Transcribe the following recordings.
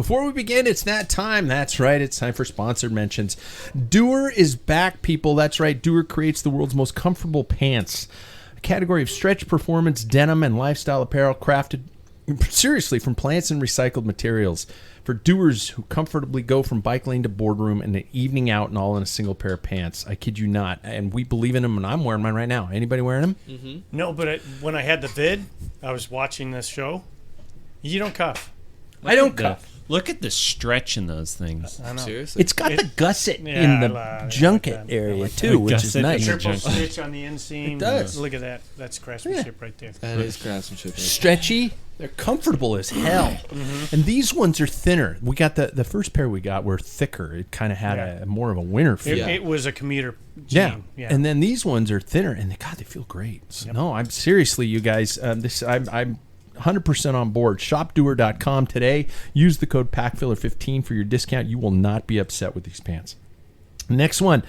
Before we begin, it's that time. That's right. It's time for sponsored mentions. Doer is back, people. That's right. Doer creates the world's most comfortable pants. A category of stretch, performance, denim, and lifestyle apparel crafted seriously from plants and recycled materials. For doers who comfortably go from bike lane to boardroom and an evening out and all in a single pair of pants. I kid you not. And we believe in them, and I'm wearing mine right now. Anybody wearing them? Mm-hmm. No, but when I had the vid, I was watching this show. You don't cuff. I don't cuff. Look at the stretch in those things. I know. Seriously? It's got the gusset in the junket area, too, which is nice. Triple stitch on the inseam. It does. Look at that. That's craftsmanship right there. That is craftsmanship. Stretchy. They're comfortable as hell. Mm-hmm. And these ones are thinner. We got the first pair we got were thicker. It kind of had a more of a winter feel. It was a commuter jean. Yeah. And then these ones are thinner, and they feel great. So, no, I'm seriously, you guys, I'm 100% on board. Shopdoer.com today. Use the code Packfiller15 for your discount. You will not be upset with these pants. Next one,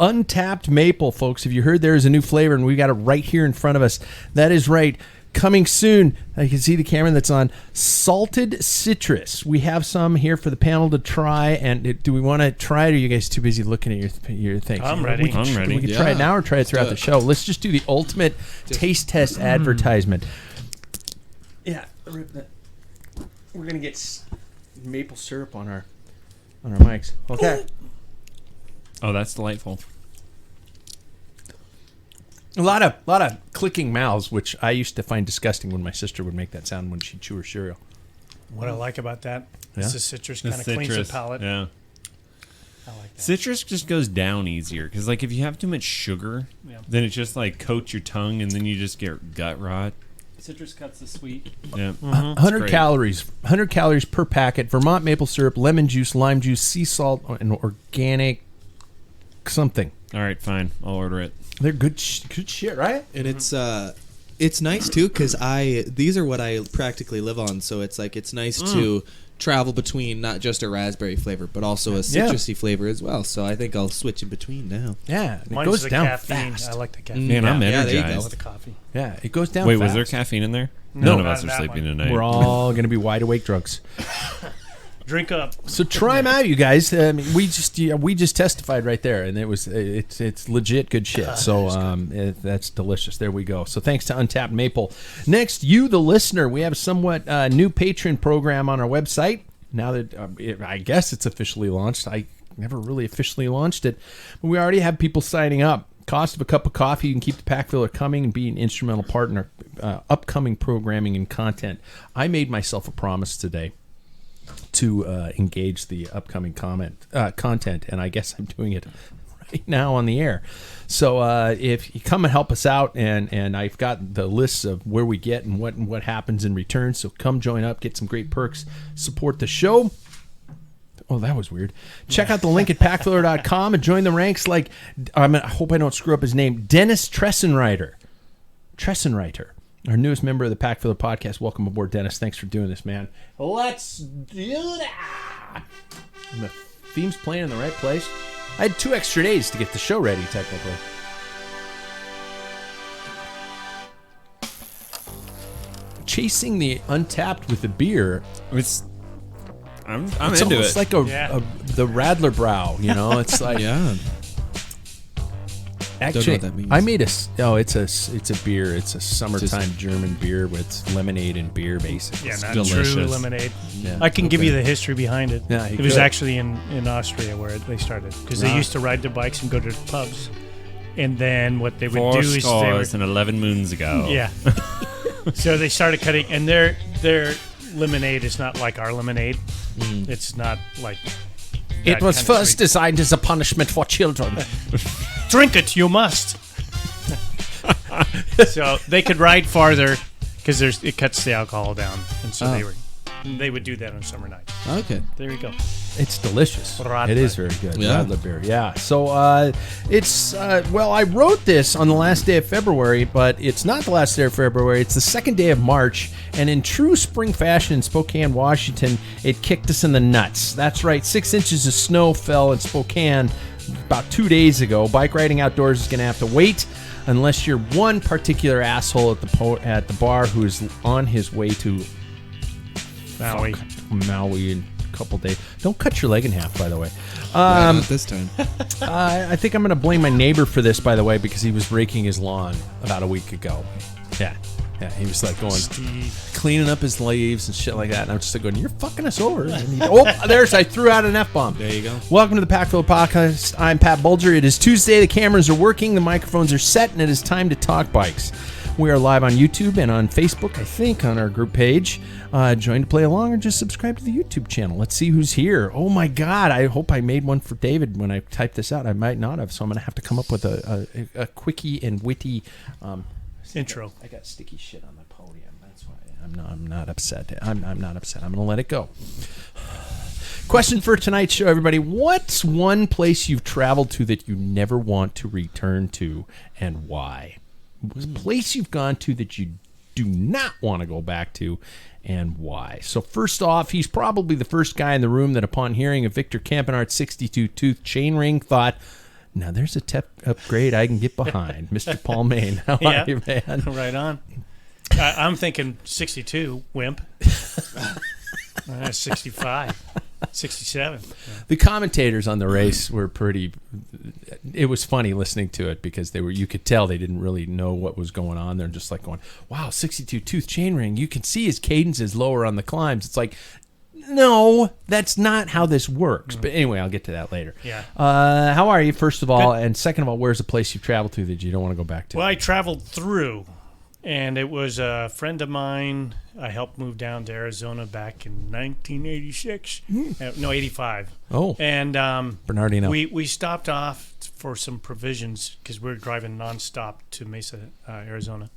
Untapped Maple, folks. Have you heard there is a new flavor, and we got it right here in front of us. That is right. Coming soon, I can see the camera that's on, salted citrus. We have some here for the panel to try. And do we want to try it, or are you guys too busy looking at your things? I'm ready. We can try it now or try it throughout the show. Let's just do the ultimate taste test advertisement. Yeah, we're going to get maple syrup on our mics. Okay. Oh, that's delightful. A lot of clicking mouths, which I used to find disgusting when my sister would make that sound when she'd chew her cereal. What I like about that is the citrus kind of cleans the palate. Yeah. I like that. Citrus just goes down easier because, like, if you have too much sugar, then it just like coats your tongue, and then you just get gut rot. Citrus cuts the sweet. Yeah. 100 calories. 100 calories per packet. Vermont maple syrup, lemon juice, lime juice, sea salt, and organic something. All right, fine. I'll order it. They're good shit, right? And it's nice too because these are what I practically live on. So it's nice to travel between not just a raspberry flavor but also a citrusy flavor as well. So I think I'll switch in between now. Yeah, it Mine's goes the down caffeine. fast. I like the caffeine. Man, I'm energized. there you go. With the coffee. Yeah, it goes down. Wait, fast. was there caffeine in there? No, None of us not are that sleeping one. tonight. We're all going to be wide awake drunks. Drink up. So try them out, you guys. I mean, we just testified right there, and it's legit good shit. So that's delicious. There we go. So thanks to Untapped Maple. Next, you, the listener, we have a somewhat new patron program on our website. Now that I guess it's officially launched. I never really officially launched it, but we already have people signing up. Cost of a cup of coffee. You can keep the Packfiller coming and be an instrumental part in our upcoming programming and content. I made myself a promise today to engage the upcoming content, and I guess I'm doing it right now on the air. So if you come and help us out, and I've got the lists of where we get and what happens in return, so come join up, get some great perks, support the show. Oh, that was weird. Check out the link at Packfiller.com and join the ranks like, I hope I don't screw up his name, Dennis Tressenreiter, our newest member of the Packfiller podcast. Welcome aboard, Dennis. Thanks for doing this, man. Let's do that. And the theme's playing in the right place. I had 2 extra days to get the show ready, technically. Chasing the Untapped with the beer. I'm It's into almost it. like the Radler Brow, you know? It's like Yeah. actually, Don't know what that means. I made it's a beer. It's a summertime German beer with lemonade and beer, basically. Yeah, not delicious. true lemonade. Yeah. I can give you the history behind it. Yeah, you it was could. actually in Austria where they started because they used to ride their bikes and go to pubs, and then what they would 4 do is they scores would, and 11 moons ago. yeah. So they started cutting, and their lemonade is not like our lemonade. It's not like It that was kind of first sweet. designed as a punishment for children. Drink it, you must. So they could ride farther because it cuts the alcohol down, and so they would do that on summer nights. Okay. There you go. It's delicious. Radler. It is very good. Yeah. Radler beer. Yeah. So it's I wrote this on the last day of February, but it's not the last day of February. It's the second day of March, and in true spring fashion in Spokane, Washington, it kicked us in the nuts. That's right. 6 inches of snow fell in Spokane about 2 days ago. Bike riding outdoors is going to have to wait unless you're one particular asshole at the bar who's on his way to Maui. Maui and couple days. Don't cut your leg in half, by the way. Not this time. I think I'm going to blame my neighbor for this, by the way, because he was raking his lawn about a week ago. Yeah, he was like going, cleaning up his leaves and shit like that. And I'm just like going, you're fucking us over. I threw out an F-bomb. There you go. Welcome to the Packfiller Podcast. I'm Pat Bulger. It is Tuesday. The cameras are working. The microphones are set, and it is time to talk bikes. We are live on YouTube and on Facebook, I think, on our group page. Join to play along or just subscribe to the YouTube channel. Let's see who's here. Oh, my God. I hope I made one for David when I typed this out. I might not have, so I'm going to have to come up with a quickie and witty intro. I got sticky shit on my podium. That's why I'm not upset. I'm not upset. I'm going to let it go. Question for tonight's show, everybody. What's one place you've traveled to that you never want to return to, and why? What's a place you've gone to that you do not want to go back to, and why? So first off, he's probably the first guy in the room that upon hearing of Victor Campenart's 62-tooth chain ring thought, now there's a tech upgrade I can get behind. Mr. Paul Main, how are you, man? Right on. I'm thinking 62, wimp. 65, 67. Yeah. The commentators on the race were pretty. It was funny listening to it because you could tell they didn't really know what was going on. They're just like going, wow, 62-tooth chain ring. You can see his cadence is lower on the climbs. It's like, no, that's not how this works. But anyway, I'll get to that later. Yeah. How are you, first of all? Good. And second of all, where's a place you've traveled to that you don't want to go back to? Well, I traveled through, and it was a friend of mine. I helped move down to Arizona back in 1986. No, 85. Oh. And Bernardino. we stopped off for some provisions because we were driving nonstop to Mesa, Arizona.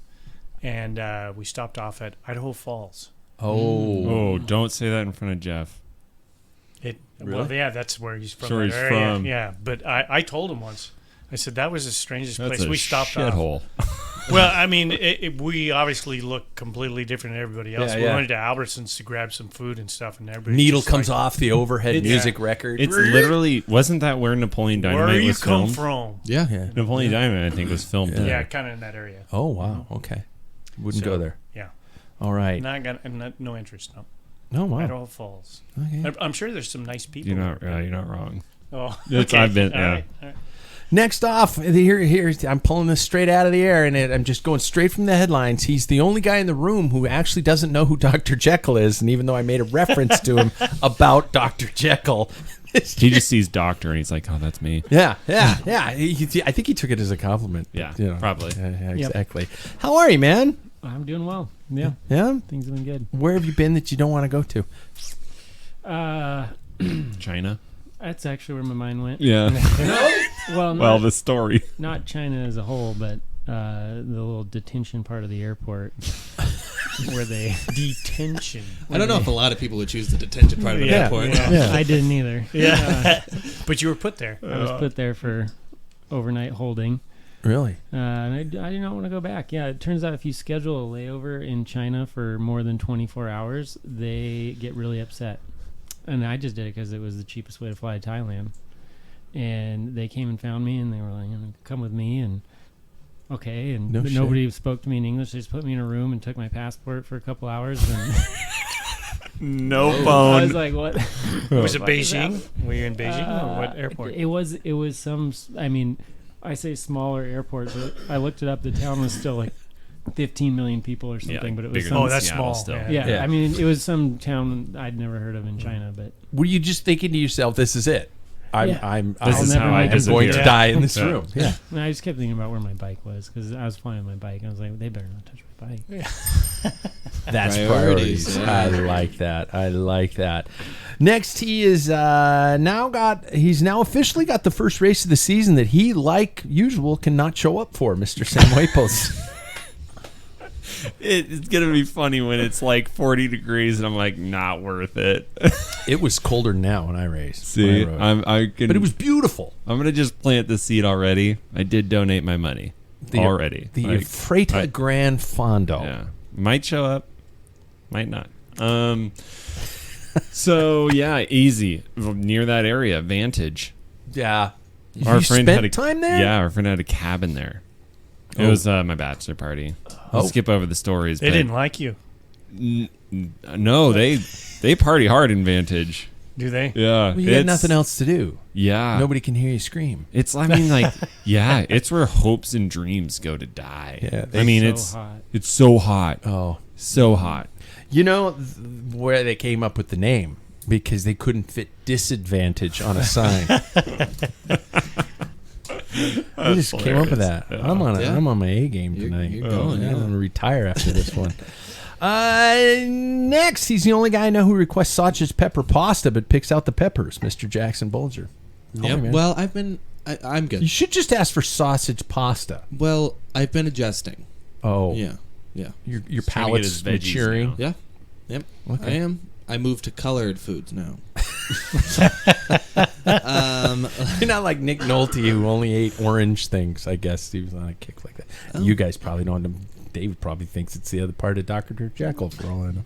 And we stopped off at Idaho Falls. Oh, don't say that in front of Jeff. Really? Well, yeah, that's where he's from. Sure, he's area. from. Yeah, but I told him once. I said that was the strangest That's place a we stopped shithole. off. Well, I mean, we obviously look completely different than everybody else. Yeah, We yeah. went to Albertsons to grab some food and stuff, and everybody Needle just comes like, off the overhead It's- music record. It's literally, wasn't that where Napoleon Dynamite Where you was come filmed? from? Yeah. Napoleon Dynamite, I think, was filmed Yeah, there. kind of in that area. Oh, wow. Okay. Wouldn't So, go there. Yeah, All right. no interest. No, Oh, wow. Idaho Falls. Okay. I'm sure there's some nice people. You're not wrong. Oh, It's- okay. I've been- All yeah. right, all right. Next off, here I'm pulling this straight out of the air, and I'm just going straight from the headlines. He's the only guy in the room who actually doesn't know who Dr. Jekyll is, and even though I made a reference to him about Dr. Jekyll, He just sees Doctor and he's like, oh, that's me. yeah. I think he took it as a compliment. Yeah, You know, probably. exactly. How are you, man? I'm doing well. Yeah, Yeah. things have been good. Where have you been that you don't want to go to? China? That's actually where my mind went. Yeah. Well, Well, not, the story. not China as a whole, but the little detention part of the airport where they. Detention. I don't know if a lot of people would choose the detention part of an Yeah. airport. Yeah. I didn't either. Yeah, but you were put there. I was put there for overnight holding. Really? And I do not want to go back. Yeah, it turns out if you schedule a layover in China for more than 24 hours, they get really upset. And I just did it because it was the cheapest way to fly to Thailand. And they came and found me, and they were like, come with me. And okay. And No shit. nobody spoke to me in English. They just put me in a room and took my passport for a couple hours. And No I was phone. like, what? Was it What is that? Beijing? Were you in Beijing or what airport? It was some, I mean, I say smaller airport, but I looked it up. The town was still like 15 million people or something, but it was bigger some, than Oh, that's Seattle small. still. yeah, Yeah. I mean, it was some town I'd never heard of in China, but Were you just thinking to yourself, this is it? This is how I I'm going to disappear. die in this Yeah. room. Yeah. and I just kept thinking about where my bike was because I was flying my bike. I was like, they better not touch my bike. That's Priorities, priorities. yeah. I like that. Next, he is he's now officially got the first race of the season that he, like usual, cannot show up for, Mr. Sam Waples. It's going to be funny when it's like 40 degrees and I'm like, not worth it. It was colder than now when I raced. See, when I rode. but But it was beautiful. I'm going to just plant the seed already. I did donate my money already. The Like, Freta Gran Fondo. yeah. Might show up, might not. So yeah, easy. Near that area, Vantage. Yeah. Our You friend spent had a time there? Yeah, our friend had a cabin there. It Oh. was my bachelor party. I'll Oh. skip over the stories. They but didn't like you. No, they party hard in Vantage. Do they? Yeah. Well, you got nothing else to do. Yeah. Nobody can hear you scream. It's, I mean, like, yeah, it's where hopes and dreams go to die. Yeah, I mean, hot. it's so hot. Oh. So hot. You know where they came up with the name? Because they couldn't fit disadvantage on a sign. I just came up with that. Yeah. I'm on my A game You're- tonight. you're going, I'm yeah. going to retire after this one. Next, he's the only guy I know who requests sausage pepper pasta but picks out the peppers, Mr. Jackson Bulger. Help Yep. me, man. Well, I'm good. You should just ask for sausage pasta. Well, I've been adjusting. Oh, Yeah. Your He's trying to get palate's his veggies maturing. now. Yeah. Yep. Okay. I am. I moved to colored foods now. You're not like Nick Nolte who only ate orange things. I guess he was on a kick like that. Oh. You guys probably don't. David probably thinks it's the other part of Dr. Jekyll for all I know.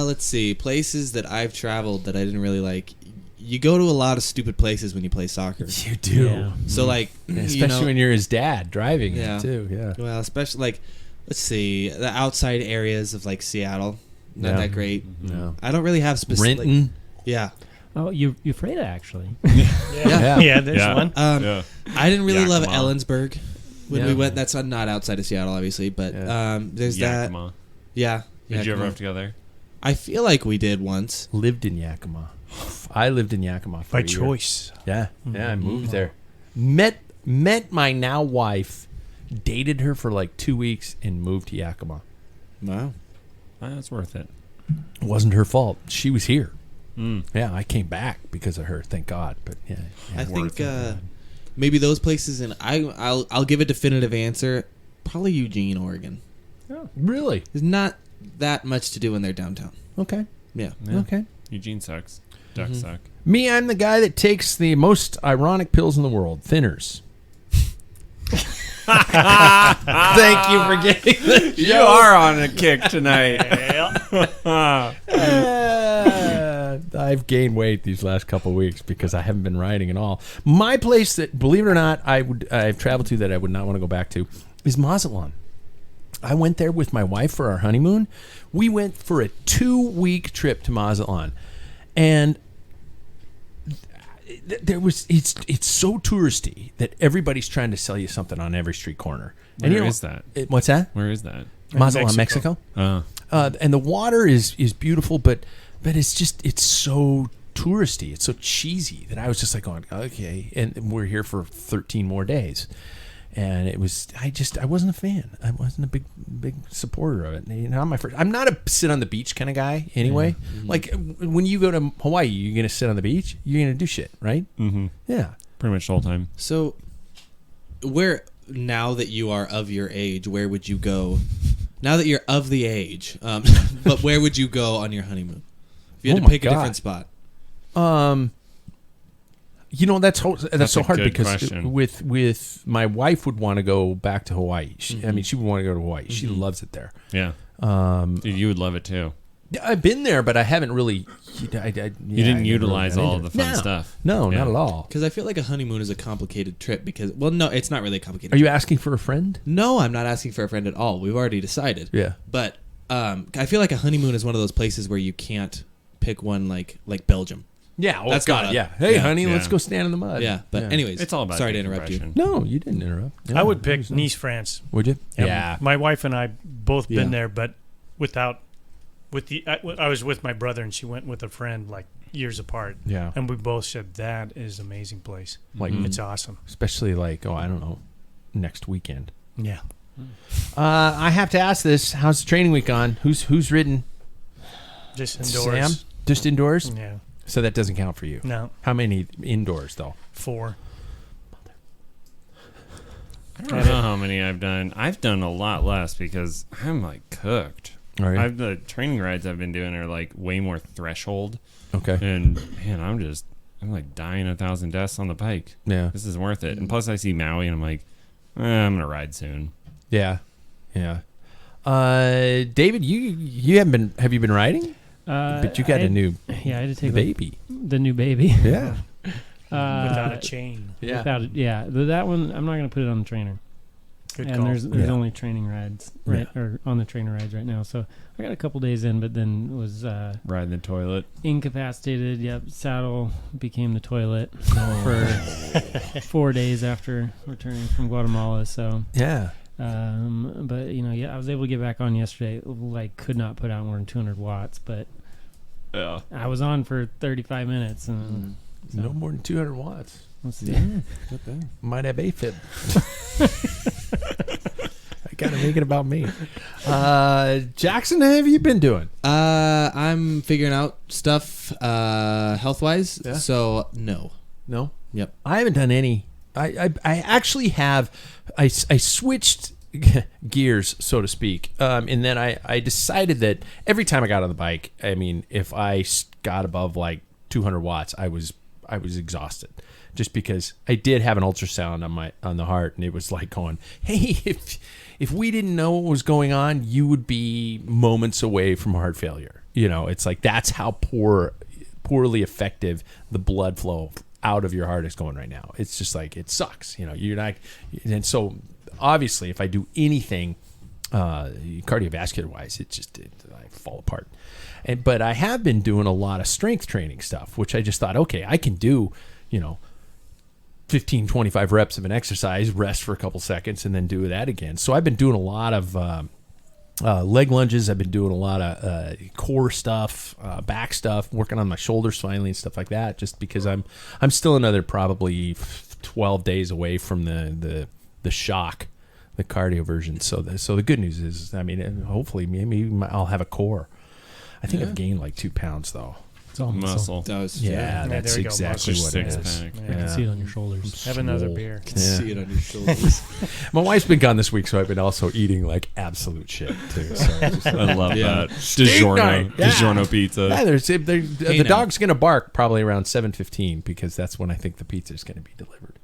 Let's see. Places that I've traveled that I didn't really like. You go to a lot of stupid places when you play soccer. You do. Yeah. So like, Especially when you're his dad driving Yeah. it too. Yeah. well, especially like, let's see, the outside areas of like Seattle, not Yeah. that great. No. I don't really have specific. Renton. Yeah. Oh, Euphrasia, actually. Yeah. Yeah, there's Yeah. one. Yeah. I didn't really love Yakima. Ellensburg when Yeah. we went. That's not outside of Seattle, obviously, but Yeah. there's that. Yakima. Yeah. Did you ever Yakima. have to go there? I feel like we did once. Lived in Yakima. I lived in Yakima for By a year. choice. Yeah. Yeah. I moved there. Met my now wife. Dated her for like 2 weeks and moved to Yakima. Wow. That's worth it. It wasn't her fault. She was here. Mm. Yeah, I came back because of her. Thank God. But yeah, I Worth think it. maybe those places, and I'll give a definitive answer. Probably Eugene, Oregon. really There's not that much to do when they're downtown. okay. Yeah. Yeah. Okay. Eugene sucks. Ducks suck. Me, I'm the guy that takes the most ironic pills in the world, thinners. Thank you for getting the You are on a kick tonight. I've gained weight these last couple of weeks because I haven't been riding at all. My place that, believe it or not, I've traveled to that I would not want to go back to is Mazatlan. I went there with my wife for our honeymoon. We went for a 2-week trip to Mazatlan, and it's so touristy that everybody's trying to sell you something on every street corner. And Where is that? What's that? Where is that? Mazatlan, Mexico. Oh. And the water is beautiful, but it's so touristy. It's so cheesy that I was just like going, okay. And we're here for 13 more days. And it was, I wasn't a fan. I wasn't a big supporter of it. Not my first. I'm not a sit on the beach kind of guy anyway. Mm-hmm. Like when you go to Hawaii, you're going to sit on the beach. You're going to do shit, right? Mm-hmm. Yeah. Pretty much the whole time. So, now that you are of your age, where would you go? Now that you're of the age, but where would you go on your honeymoon? If you had Oh to my pick a God. different spot. That's That's so a hard good because question. with my wife would want to go back to Hawaii. I mean, she would want to go to Hawaii. She loves it there. Yeah. Dude, you would love it too. I've been there, but I haven't really. You didn't utilize all of the fun stuff. No, Yeah. not at all. Because I feel like a honeymoon is a complicated trip. Because no, it's not really a complicated. Are you trip. asking for a friend? No, I'm not asking for a friend at all. We've already decided. Yeah. But I feel like a honeymoon is one of those places where you can't pick one like Belgium. Yeah. Oh That's God. not a- Yeah. Hey, yeah. honey, Yeah. let's go stand in the mud. Yeah. But anyways, It's all about sorry to interrupt you. decompression. No, you didn't interrupt. I would pick Nice, France. Would you? Yeah. My wife and I both been Yeah. there, but I was with my brother, and she went with a friend like years apart. Yeah. And we both said that is an amazing place. Like, It's awesome. especially like, I don't know, next weekend. Yeah. I have to ask this: how's the training week gone? Who's ridden? Just indoors. Sam, just indoors. Yeah. So that doesn't count for you. No. How many indoors though? 4. I don't know how many I've done. Like a lot less because I'm like cooked. Are you? The training rides I've been doing are like way more threshold. Okay. And man, I'm like dying 1,000 deaths on the bike. Yeah. This is worth it. And plus I see Maui and I'm like, I'm going to ride soon. Yeah. Yeah. David, you haven't been? Have you been riding? But you got a new Yeah, I had to take baby. the new baby. Yeah. Without a chain. Yeah. Without it, yeah. That one, I'm not going to put it on the trainer. Good and call. there's only training rides or on the trainer rides right now. So I got a couple days in, but then was Riding the toilet. incapacitated. Yep, saddle became the toilet for 4 days after returning from Guatemala. So Yeah. but I was able to get back on yesterday. Like, could not put out more than 200 watts, but Yeah. I was on for 35 minutes. And No more than 200 watts. let's see. Might have AFib. I gotta make it about me. Jackson, how have you been doing? I'm figuring out stuff health wise. Yeah. So no. No. Yep. I haven't done any. I actually have. I switched gears, so to speak, and then I decided that every time I got on the bike, I mean, if I got above like 200 watts, I was exhausted, just because I did have an ultrasound on the heart, and it was like going, hey, if we didn't know what was going on, you would be moments away from heart failure. It's like that's how poorly effective the blood flow out of your heart is going right now. It's just like, it sucks. You're not, and so obviously if I do anything cardiovascular wise, I fall apart. But I have been doing a lot of strength training stuff, which I just thought, okay, I can do, 15, 25 reps of an exercise, rest for a couple seconds, and then do that again. So I've been doing a lot of leg lunges. I've been doing a lot of core stuff, back stuff, working on my shoulders finally and stuff like that, just because I'm still another probably 12 days away from the shock, the cardio version. So the good news is, I mean, hopefully maybe I'll have a core. I think I've gained like 2 pounds though. It's all Muscle. Does. Yeah, that's there we go, exactly muscle. what it Six is. pack. I can see it on your shoulders. Have another swole. beer. Can see it on your shoulders. My wife's been gone this week, so I've been also eating like absolute shit too. So just, I love Yeah. that. DiGiorno. night. Yeah. DiGiorno pizza. yeah, the now. dog's gonna bark probably around 7:15 because that's when I think the pizza's gonna be delivered.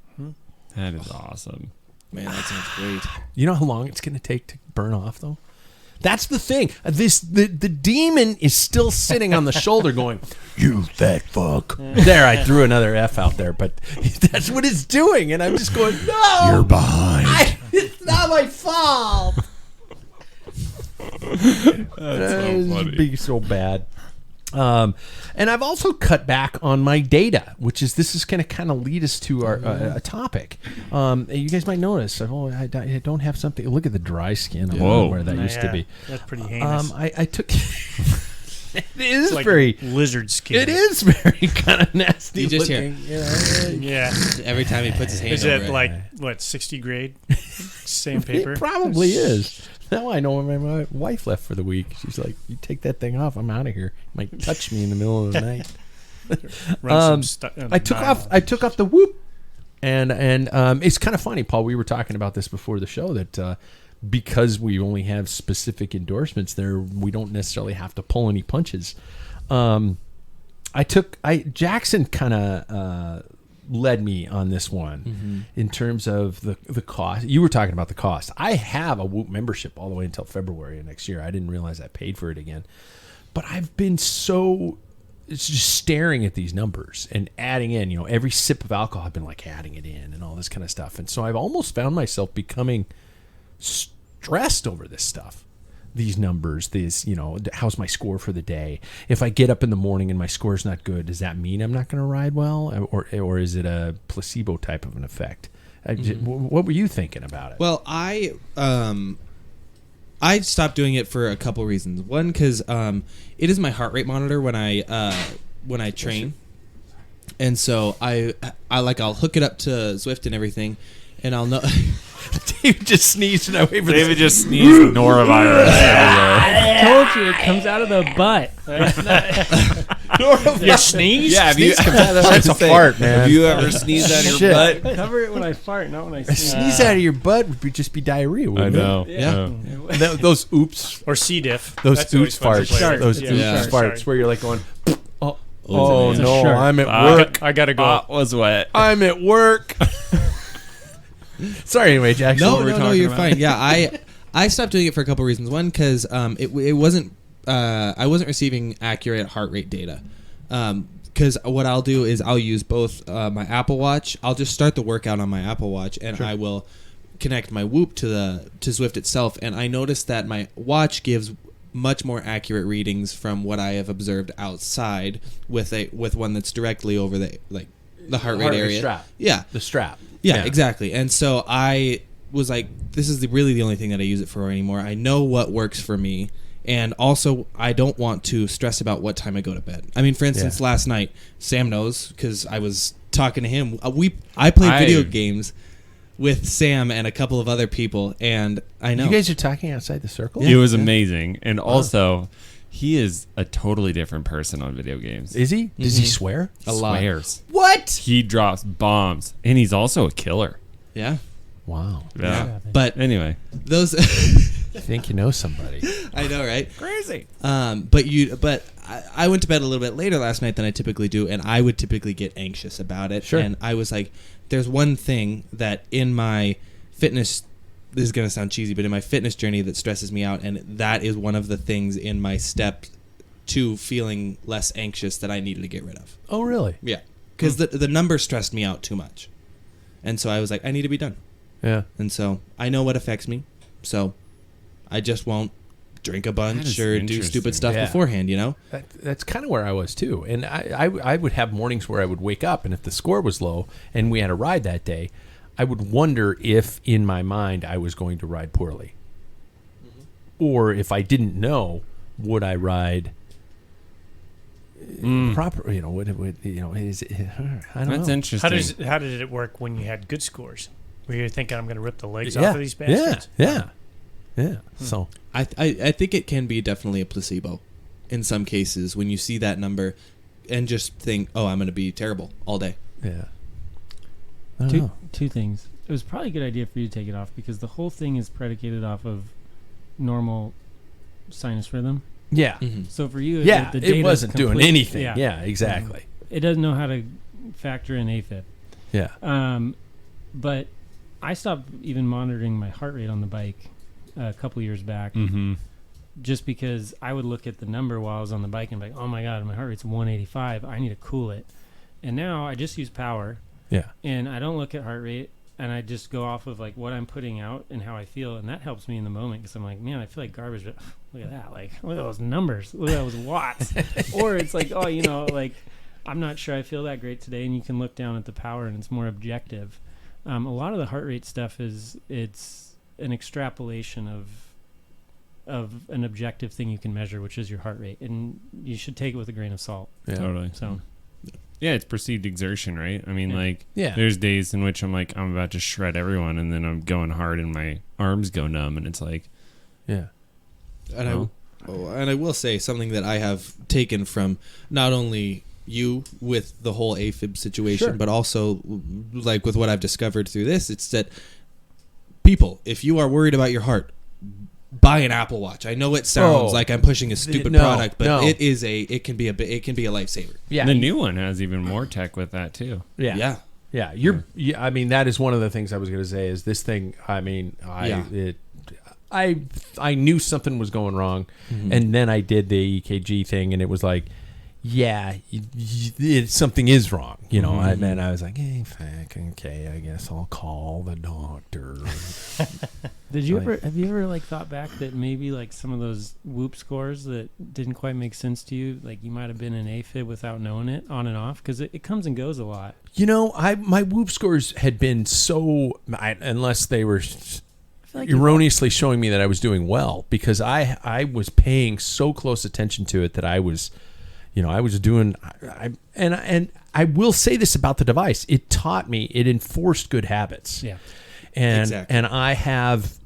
That is awesome. Man, that sounds great. You know how long it's gonna take to burn off though? That's the thing. The demon is still sitting on the shoulder going, "You fat fuck." There, I threw another F out there, but that's what it's doing, and I'm just going, "No, You're behind. it's not my fault." That's so It's funny. being so bad. And I've also cut back on my data, which is this is going to kind of lead us to our a topic. You guys might notice, I don't have something. Look at the dry skin. I don't know Whoa. where that used to be. That's pretty heinous. I took. It is It's like very. lizard skin. It is very kind of nasty. You just hear- looking, you know. Yeah. Every time he puts his hand Is over it it. like, what, 60 grade? Same paper? It probably is. Now I know when my wife left for the week. She's like, "You take that thing off. I'm out of here. You might touch me in the middle of the night." Run some I took off the whoop, and it's kind of funny, Paul. We were talking about this before the show that because we only have specific endorsements, there we don't necessarily have to pull any punches. Jackson kind of led me on this one in terms of the cost. You were talking about the cost. I have a Whoop membership all the way until February of next year. I didn't realize I paid for it again, but I've been it's just staring at these numbers and adding in, every sip of alcohol, I've been like adding it in and all this kind of stuff. And so I've almost found myself becoming stressed over this stuff, these numbers, how's my score for the day? If I get up in the morning and my score's not good, does that mean I'm not going to ride well? Or is it a placebo type of an effect? What were you thinking about it? Well, I stopped doing it for a couple reasons. One, because it is my heart rate monitor when I train, and so I'll hook it up to Zwift and everything, and I'll know. David just sneezed and I wait for David just sneezed norovirus everywhere. I told you it comes out of the butt. You sneeze? Yeah, That's a fart, man. Have you ever sneezed out of your Shit. butt? Cover it when I fart, not when I sneeze. Sneeze out of your butt would just be diarrhea. I Wouldn't it? know. Yeah. Those oops. Or C. diff. Those That's always oops fun to farts. play with. Those Yeah. oops Yeah. farts where you're like going, oh It's a no, shark. I'm at work. I gotta go. Was wet. I'm at work. Sorry, anyway, Jackson. what were we No, talking you're about? fine. Yeah, I stopped doing it for a couple reasons. One, because it wasn't I wasn't receiving accurate heart rate data. Because what I'll do is I'll use both my Apple Watch. I'll just start the workout on my Apple Watch, and I will connect my Whoop to Zwift itself, and I noticed that my watch gives much more accurate readings from what I have observed outside with one that's directly over the heart rate area. Strap. Yeah, The strap. yeah, exactly. And so I was like, this is really the only thing that I use it for anymore. I know what works for me. And also, I don't want to stress about what time I go to bed. I mean, for instance, last night, Sam knows because I was talking to him. I played video games with Sam and a couple of other people, and I know. You guys are talking outside the circle? It was amazing. And also, he is a totally different person on video games. Is he? Does he swear? A lot. Swears. What? He drops bombs. And he's also a killer. Yeah. Wow. Yeah. But Anyway. those... I think you know somebody. I know, right? Crazy. But I went to bed a little bit later last night than I typically do, and I would typically get anxious about it. Sure. And I was like, there's one thing that in my fitness, this is going to sound cheesy, but in my fitness journey that stresses me out, and that is one of the things in my step to feeling less anxious that I needed to get rid of. Oh, really? Yeah. Because the number stressed me out too much. And so I was like, I need to be done. Yeah. And so I know what affects me, so I just won't drink a bunch or do stupid stuff beforehand, you know? That's kind of where I was too. And I would have mornings where I would wake up, and if the score was low and we had a ride that day, I would wonder if in my mind I was going to ride poorly. Or if I didn't know, would I ride proper? You know, is it, I don't know. That's interesting. How did it work when you had good scores? Were you thinking I'm going to rip the legs off of these bastards? Yeah. So I think it can be definitely a placebo in some cases when you see that number and just think, oh, I'm going to be terrible all day. yeah. Two things. It was probably a good idea for you to take it off because the whole thing is predicated off of normal sinus rhythm. Yeah. Mm-hmm. So for you, Yeah. the data's It wasn't doing complete- anything. Yeah. Exactly. It doesn't know how to factor in AFib. Yeah. But I stopped even monitoring my heart rate on the bike a couple years back just because I would look at the number while I was on the bike and be like, oh my God, my heart rate's 185. I need to cool it. And now I just use power. Yeah. And I don't look at heart rate, and I just go off of like what I'm putting out and how I feel, and that helps me in the moment because I'm like, man, I feel like garbage, but look at that, like look at those numbers, look at those watts. Or it's like, oh, like I'm not sure I feel that great today, and you can look down at the power and it's more objective. A lot of the heart rate stuff it's an extrapolation of an objective thing you can measure, which is your heart rate, and you should take it with a grain of salt. Yeah. Totally. So. Yeah, it's perceived exertion, right? I mean, Yeah. there's days in which I'm like, I'm about to shred everyone, and then I'm going hard, and my arms go numb, and it's like, Yeah. And I will say something that I have taken from not only you with the whole AFib situation, Sure. but also like with what I've discovered through this, it's that people, if you are worried about your heart, buy an Apple Watch. I know it sounds like I'm pushing a stupid product, but it can be a lifesaver. Yeah. the new one has even more tech with that too. Yeah. Yeah. Yeah. I mean, that is one of the things I was going to say is this thing. I mean, I knew something was going wrong, and then I did the EKG thing, and it was like, yeah, something is wrong. You know, and I was like, hey, fuck, okay, I guess I'll call the doctor. Have you ever like thought back that maybe like some of those Whoop scores that didn't quite make sense to you, like you might have been in AFib without knowing it on and off, because it comes and goes a lot. You know, my Whoop scores had been so, unless they were Like erroneously showing me that I was doing well, because I was paying so close attention to it that I was, I was doing, and I will say this about the device: it taught me, it enforced good habits. Yeah, Exactly. And I have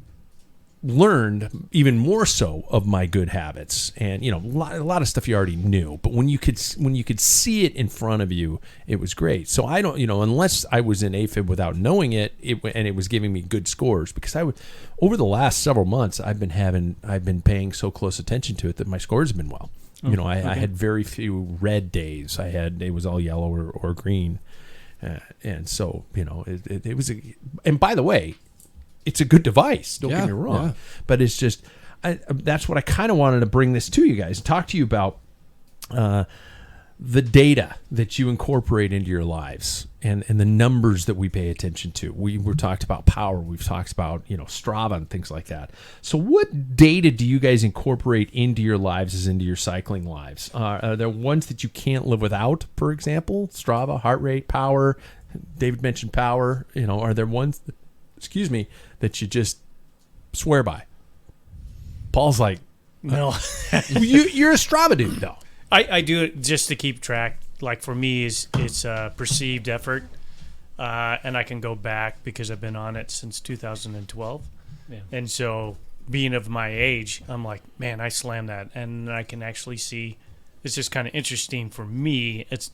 learned even more so of my good habits, and a lot of stuff you already knew, but when you could see it in front of you, it was great. So I don't, unless I was in AFib without knowing it, and it was giving me good scores, because over the last several months I've been paying so close attention to it that my scores have been well. I had very few red days. It was all yellow or green, and so it was and by the way, it's a good device. Don't get me wrong, but it's just that's what I kind of wanted to bring this to you guys, talk to you about. the data that you incorporate into your lives and the numbers that we pay attention to. We've talked about power. We've talked about, Strava and things like that. So what data do you guys incorporate into your lives as into your cycling lives? Are there ones that you can't live without, for example? Strava, heart rate, power. David mentioned power. Are there ones, that you just swear by? Paul's like, No. you're a Strava dude, though. I do it just to keep track. Like for me, it's perceived effort, and I can go back because I've been on it since 2012. Yeah. And so, being of my age, I'm like, man, I slammed that, and I can actually see. It's just kind of interesting for me. It's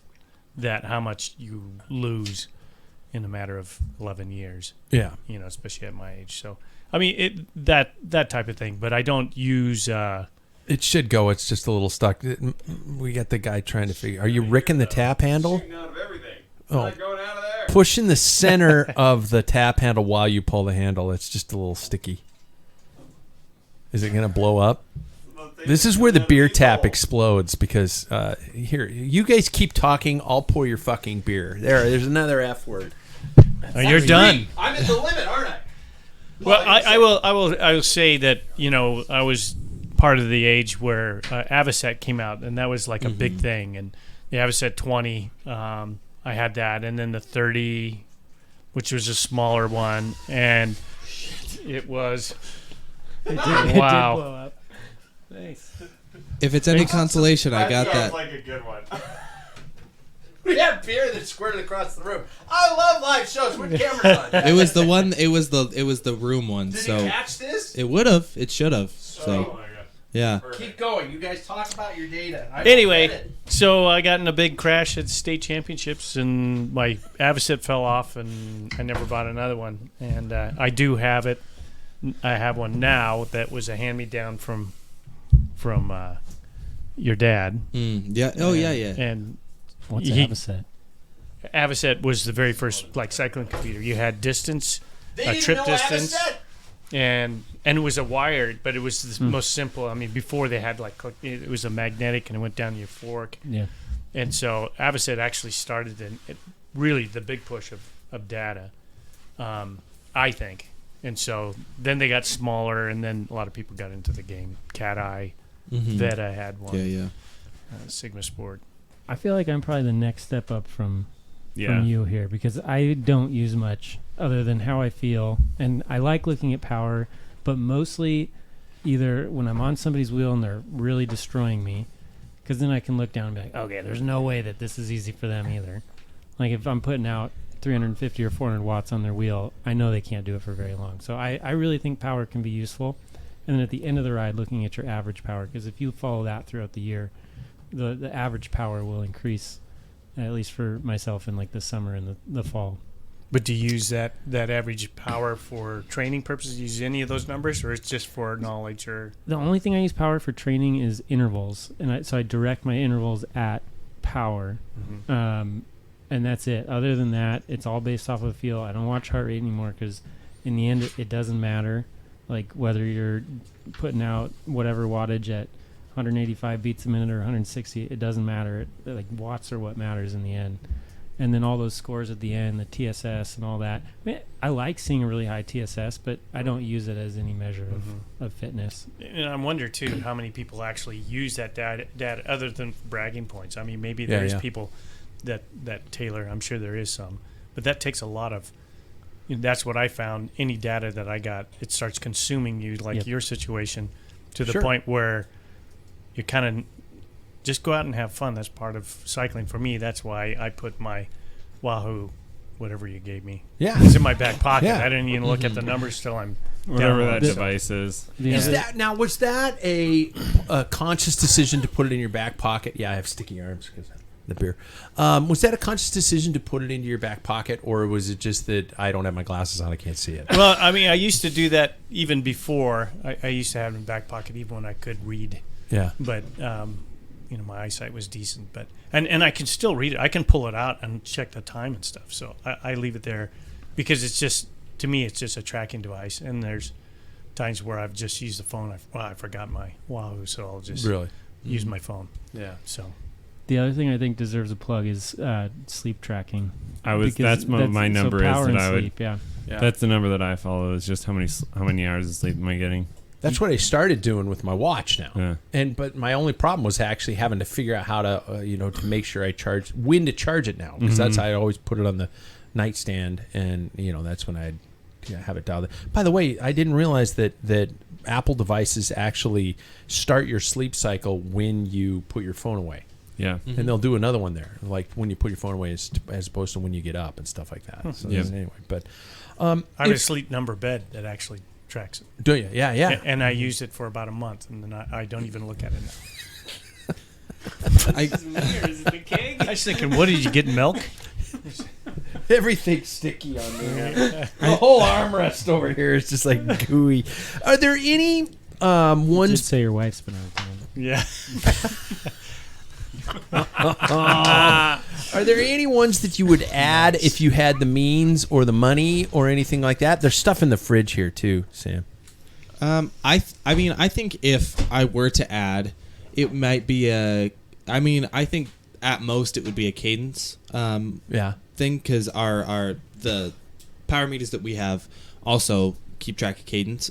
that how much you lose in a matter of 11 years. Yeah. Especially at my age. So, I mean, that type of thing. But I don't use. It should go. It's just a little stuck. We got the guy trying to figure. Are you ricking the tap handle? Shooting out of everything. Oh. Not going out of there. Push in the center of the tap handle while you pull the handle. It's just a little sticky. Is it going to blow up? This is where the beer tap explodes because here, you guys keep talking. I'll pour your fucking beer. There's another F word. Oh, you're done. I'm at the limit, aren't I? Well, I will say that I was part of the age where Avocet came out, and that was like a big thing. And the Avocet 20, I had that, and then the 30, which was a smaller one, and it was It did wow. blow up. Nice. If it's any consolation, I got sounds that. like a good one. We have beer that squirted across the room. I love live shows. What camera's on? It was the one. It was the room one. Did So you catch this? it would have. It should have. Oh So my god. yeah. Keep going. You guys talk about your data. Anyway, so I got in a big crash at state championships, and my Avocet fell off, and I never bought another one. And I do have it. I have one now that was a hand-me-down from your dad. Yeah. Oh yeah. Yeah. And What's He- Avocet? Avocet was the very first cycling computer. You had distance, They trip didn't know distance, Avocet? and it was a wired, but it was the most simple. I mean, before they had it was a magnetic, and it went down your fork. Yeah. And so Avocet actually started really the big push of data, I think. And so then they got smaller, and then a lot of people got into the game. Cat Eye, Veta had one. Yeah. Sigma Sport. I feel like I'm probably the next step up from you here because I don't use much other than how I feel, and I like looking at power, but mostly either when I'm on somebody's wheel and they're really destroying me, because then I can look down and be like, okay, there's no way that this is easy for them either. Like if I'm putting out 350 or 400 watts on their wheel, I know they can't do it for very long. So I really think power can be useful. And then at the end of the ride, looking at your average power, because if you follow that throughout the year, the average power will increase, at least for myself in like the summer and the fall. But do you use that average power for training purposes? Do you use any of those numbers, or it's just for knowledge? Or The only thing I use power for training is intervals, and so I direct my intervals at power, and that's it. Other than that, it's all based off of feel. I don't watch heart rate anymore because in the end, it doesn't matter. Like whether you're putting out whatever wattage at 185 beats a minute or 160, it doesn't matter. Like watts are what matters in the end. And then all those scores at the end, the TSS and all that. I mean, I like seeing a really high TSS, but I don't use it as any measure of fitness. and I wonder too how many people actually use that data other than bragging points. I mean, maybe there's people that tailor. I'm sure there is some, but that takes a lot of. That's what I found. Any data that I got, it starts consuming you, like your situation, to the point where you kind of just go out and have fun. That's part of cycling for me. That's why I put my Wahoo, whatever you gave me, it's in my back pocket. I didn't even look at the numbers till I'm Whatever down that device is. Is that now? Was that a conscious decision to put it in your back pocket? Yeah, I have sticky arms because the beer. Was that a conscious decision to put it into your back pocket, or was it just that I don't have my glasses on, I can't see it? Well, I mean, I used to do that even before. I used to have it in the back pocket even when I could read. Yeah. But my eyesight was decent. But and I can still read it. I can pull it out and check the time and stuff. So I leave it there because it's just, to me, it's just a tracking device. And there's times where I've just used the phone. I forgot my Wahoo, so I'll just use my phone. Yeah. So. The other thing I think deserves a plug is sleep tracking. That's my number power is that and I would. sleep, yeah. That's the number that I follow. Is just how many hours of sleep am I getting? That's what I started doing with my watch now. Yeah. But my only problem was actually having to figure out how to to make sure I when to charge it now, because that's how I always put it on the nightstand, and that's when I'd have it dialed in. By the way, I didn't realize that Apple devices actually start your sleep cycle when you put your phone away. Yeah. And they'll do another one there, like when you put your phone away as opposed to when you get up and stuff like that. So anyway, but I have a sleep number bed that actually tracks it. Do you? Yeah, yeah. And I used it for about a month, and then I don't even look at it now. I was thinking, what did you get, milk? Everything's sticky on me. The whole armrest over here is just like gooey. Are there any ones? Just say your wife's been out there. Yeah. Are there any ones that you would add if you had the means or the money or anything like that? There's stuff in the fridge here too, Sam. I think if I were to add, it might be I think at most it would be a cadence thing, because the power meters that we have also keep track of cadence.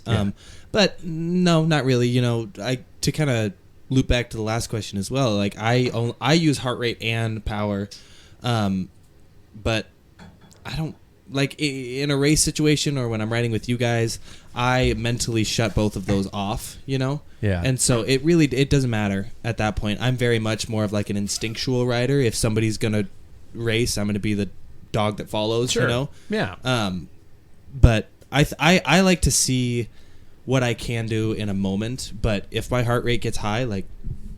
But no, not really. To kind of loop back to the last question as well. Like I use heart rate and power, but I don't like in a race situation or when I'm riding with you guys. I mentally shut both of those off. Yeah. And so it doesn't matter at that point. I'm very much more of like an instinctual rider. If somebody's gonna race, I'm gonna be the dog that follows. Sure. Yeah. But I like to see what I can do in a moment, but if my heart rate gets high, like,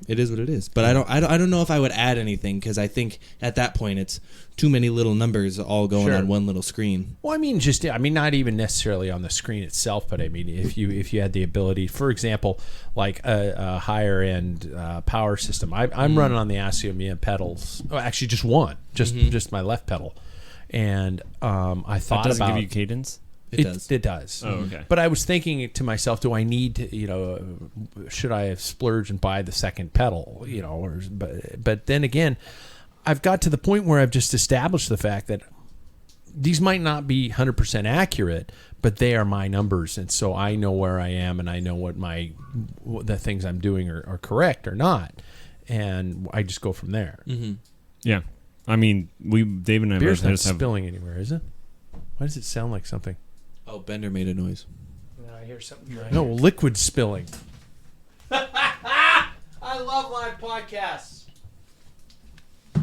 it is what it is. But I don't know if I would add anything, because I think at that point it's too many little numbers all going on one little screen. Well, not even necessarily on the screen itself, but I mean, if you had the ability, for example, like a higher end power system. I'm running on the Asiomia pedals. Oh, actually, just one, just my left pedal, and I thought that doesn't about give you cadence. It does. It does. Oh, okay. But I was thinking to myself, do I need to, should I have splurged and buy the second pedal, but then again, I've got to the point where I've just established the fact that these might not be 100% accurate, but they are my numbers. And so I know where I am, and I know what the things I'm doing are correct or not. And I just go from there. Mm-hmm. Yeah. I mean, Dave and I Beer's both not just have spilling anywhere, is it? Why does it sound like something? Oh, Bender made a noise. No, I hear something. No, liquid spilling. I love live podcasts.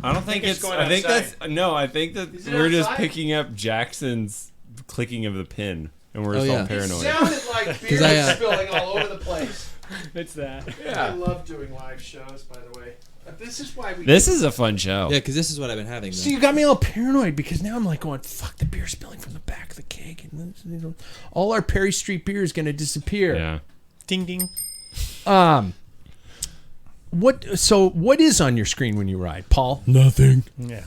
I don't think it's. going I think outside. that's no. I think that Is it we're just outside? picking up Jackson's clicking of the pin, and we're just Oh, all yeah. paranoid. sounded like beer 'Cause I, spilling all over the place. It's that. Yeah. love doing live shows, by the way. This is why we. This is a fun show. Yeah, because this is what I've been having. So you got me all paranoid, because now I'm like going, fuck, the beer spilling from the back of the keg, and all our Perry Street beer is going to disappear. Yeah. Ding ding. What is on your screen when you ride, Paul? Nothing. Yeah.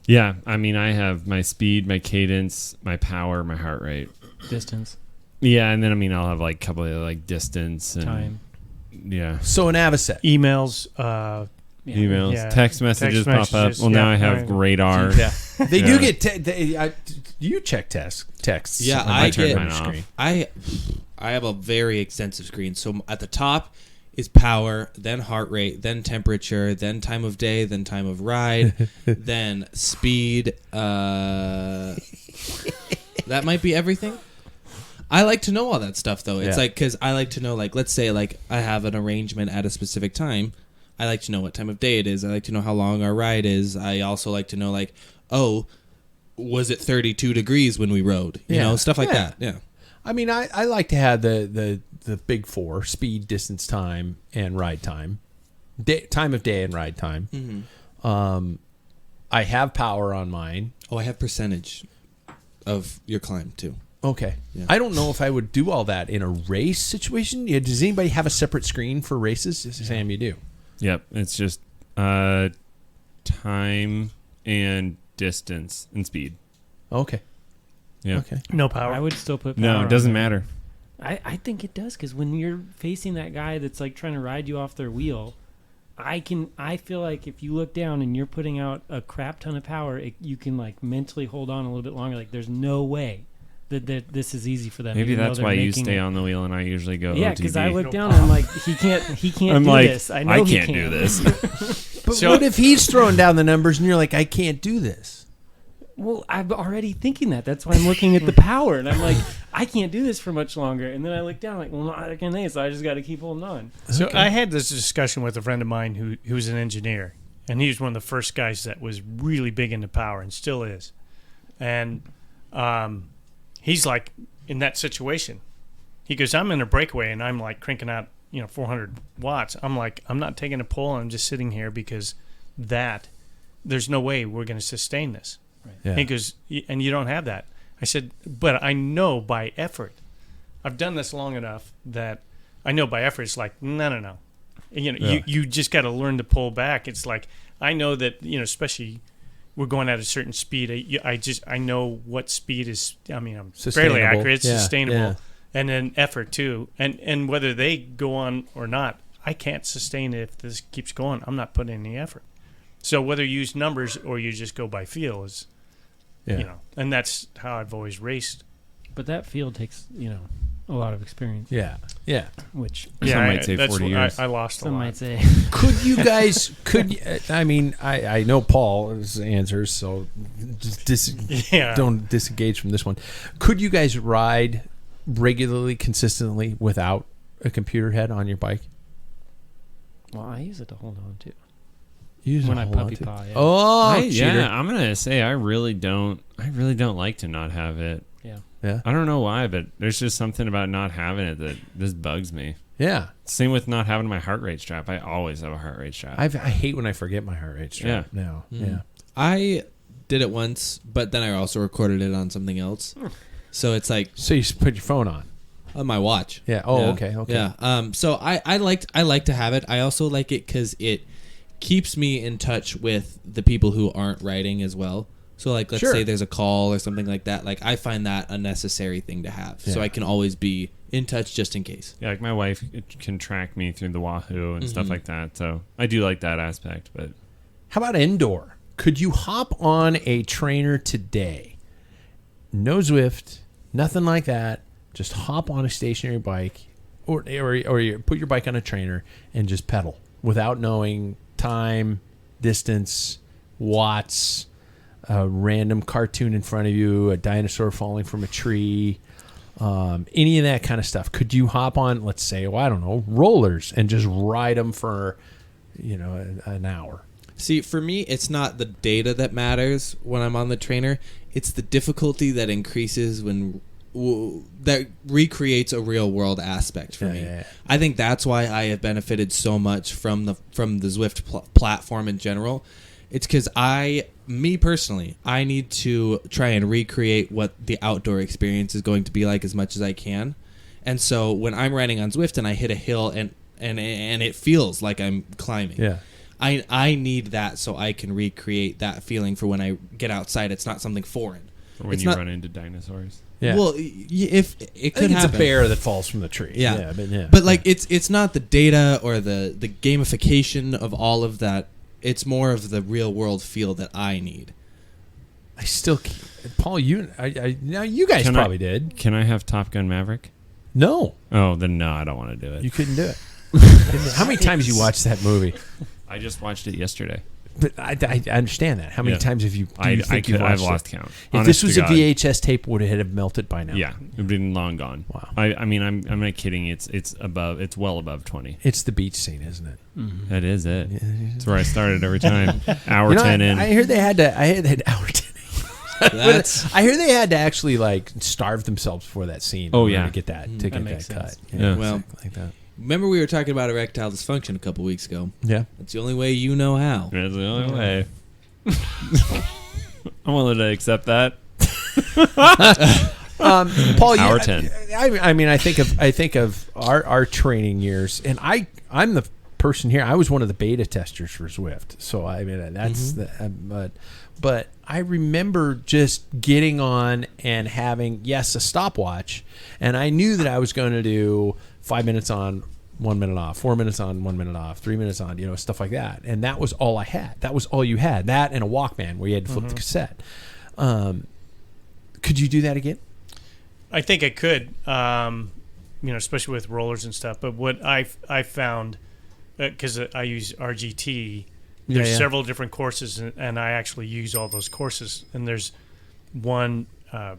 Yeah. I mean, I have my speed, my cadence, my power, my heart rate. Distance. Yeah, and then I'll have like a couple of like distance and Time. Yeah. So an Avocet. Emails. Emails, Yeah. text messages Text pop up. messages, Well, now yeah, I have right. radar. Yeah, they do Yeah. get. Do you check texts? Yeah, on I my get- turn Mine screen. I have a very extensive screen. So at the top is power, then heart rate, then temperature, then time of day, then time of ride, then speed. That might be everything. I like to know all that stuff, though. It's Yeah. like, because I like to know, like, let's say, like, I have an arrangement at a specific time. I like to know what time of day it is. I like to know how long our ride is. I also like to know, like, oh, was it 32 degrees when we rode? You Yeah. know, stuff like Yeah. that. Yeah. I mean, I like to have the big four: speed, distance, time, and ride time. Time of day and ride time. Mm-hmm. I have power on mine. Oh, I have percentage of your climb, too. Okay. Yeah. I don't know if I would do all that in a race situation. Yeah, does anybody have a separate screen for races? Sam, you do. Yep. It's just time and distance and speed. Okay. Yeah. Okay. No power. I would still put power No, on it doesn't there. matter. I think it does, because when you're facing that guy that's like trying to ride you off their wheel, I feel like if you look down and you're putting out a crap ton of power, you can like mentally hold on a little bit longer. Like there's no way that this is easy for them. Maybe even though that's they're why you making stay it. on the wheel and I usually go Yeah, OTB. because I look down and I'm like, he can't I'm do like, this. I know he can't do this. But So- what if he's throwing down the numbers and you're like, I can't do this? Well, I'm already thinking that. That's why I'm looking at the power, and I'm like, I can't do this for much longer. And then I look down, like, well, neither can they, so I just got to keep holding on. So I had this discussion with a friend of mine who was an engineer, and he was one of the first guys that was really big into power and still is. And he's like in that situation. He goes, I'm in a breakaway and I'm like cranking out 400 watts. I'm like, I'm not taking a pull. I'm just sitting here because there's no way we're going to sustain this. Right. Yeah. He goes, and you don't have that. I said, but I know by effort. I've done this long enough that I know by effort. It's like, no. You just got to learn to pull back. It's like, I know that, especially we're going at a certain speed. I know what speed is, I'm fairly Sustainable. accurate. It's Yeah, sustainable. yeah. And then effort too. And whether they go on or not, I can't sustain it if this keeps going. I'm not putting any effort. So whether you use numbers or you just go by feel is, and that's how I've always raced. But that field takes, a lot of experience. Yeah. Which Some might say that's 40 what years. I lost some a lot. might say. Could you guys, I know Paul's answers, so just don't disengage from this one. Could you guys ride regularly, consistently without a computer head on your bike? Well, I use it to hold on to. Use When a I whole puppy lot to- paw, yeah. Oh, cheater. I'm gonna say I really don't like to not have it. Yeah. I don't know why, but there's just something about not having it that just bugs me. Yeah. Same with not having my heart rate strap. I always have a heart rate strap. I hate when I forget my heart rate strap. Yeah. No. Mm. Yeah. I did it once, but then I also recorded it on something else. So it's like So you just put your phone on. on my watch. Yeah. Oh, Yeah. okay. Yeah. So I like to have it. I also like it because it keeps me in touch with the people who aren't riding as well. So like, let's Sure. say there's a call or something like that. Like I find that a necessary thing to have, so Yeah. I can always be in touch just in case. Yeah, like my wife can track me through the Wahoo and stuff like that. So I do like that aspect. But How about indoor? Could you hop on a trainer today? No Zwift, nothing like that. Just hop on a stationary bike, or you put your bike on a trainer and just pedal without knowing time, distance, watts, a random cartoon in front of you, a dinosaur falling from a tree, any of that kind of stuff. Could you hop on, let's say, rollers and just ride them for, an hour? See, for me, it's not the data that matters when I'm on the trainer. It's the difficulty that increases when that recreates a real world aspect for me. Yeah. I think that's why I have benefited so much from the Zwift platform in general. It's because me personally, I need to try and recreate what the outdoor experience is going to be like as much as I can. And so when I'm riding on Zwift and I hit a hill and it feels like I'm climbing. Yeah. I need that so I can recreate that feeling for when I get outside. It's not something foreign. or when It's you not- run into dinosaurs. Yeah. Well, if it I could think it's happen. a bear that falls from the tree. Yeah. Yeah. But like it's not the data or the gamification of all of that. It's more of the real world feel that I need. I still can't. Paul, now you guys Can I- probably did. Can I have Top Gun Maverick? No, Oh, then no, I don't want to do it. you couldn't do it. How many times you watched that movie? I just watched it yesterday. But I understand that. How many Yeah. times have you? Do you think you've I've watched lost it? count. If Honest this to was a God. VHS tape, would it have melted by now? Yeah, it would been long gone. Wow. I mean, I'm not kidding. It's well above 20. It's the beach scene, isn't it? That is it. That's where I started every time. Hour 10 in. I heard they had to. I heard they had hour 10. That's I hear they had to actually like starve themselves for that scene. Oh, in order yeah. to get that makes cut. sense. Yeah. Well- exactly like that. remember we were talking about erectile dysfunction a couple weeks ago. Yeah. That's the only way you know how. That's the only way. I'm willing to accept that. Paul, Hour you, 10. I mean, I think of our training years, and I'm the person here. I was one of the beta testers for Zwift, so I mean that's but I remember just getting on and having a stopwatch, and I knew that I was going to do 5 minutes on 1 minute off, 4 minutes on, 1 minute off, 3 minutes on, stuff like that. And that was all I had. That was all you had. That and a Walkman where you had to flip the cassette. Could you do that again? I think I could, especially with rollers and stuff. But what I found, because I use RGT, there's several different courses, and I actually use all those courses. And there's one, I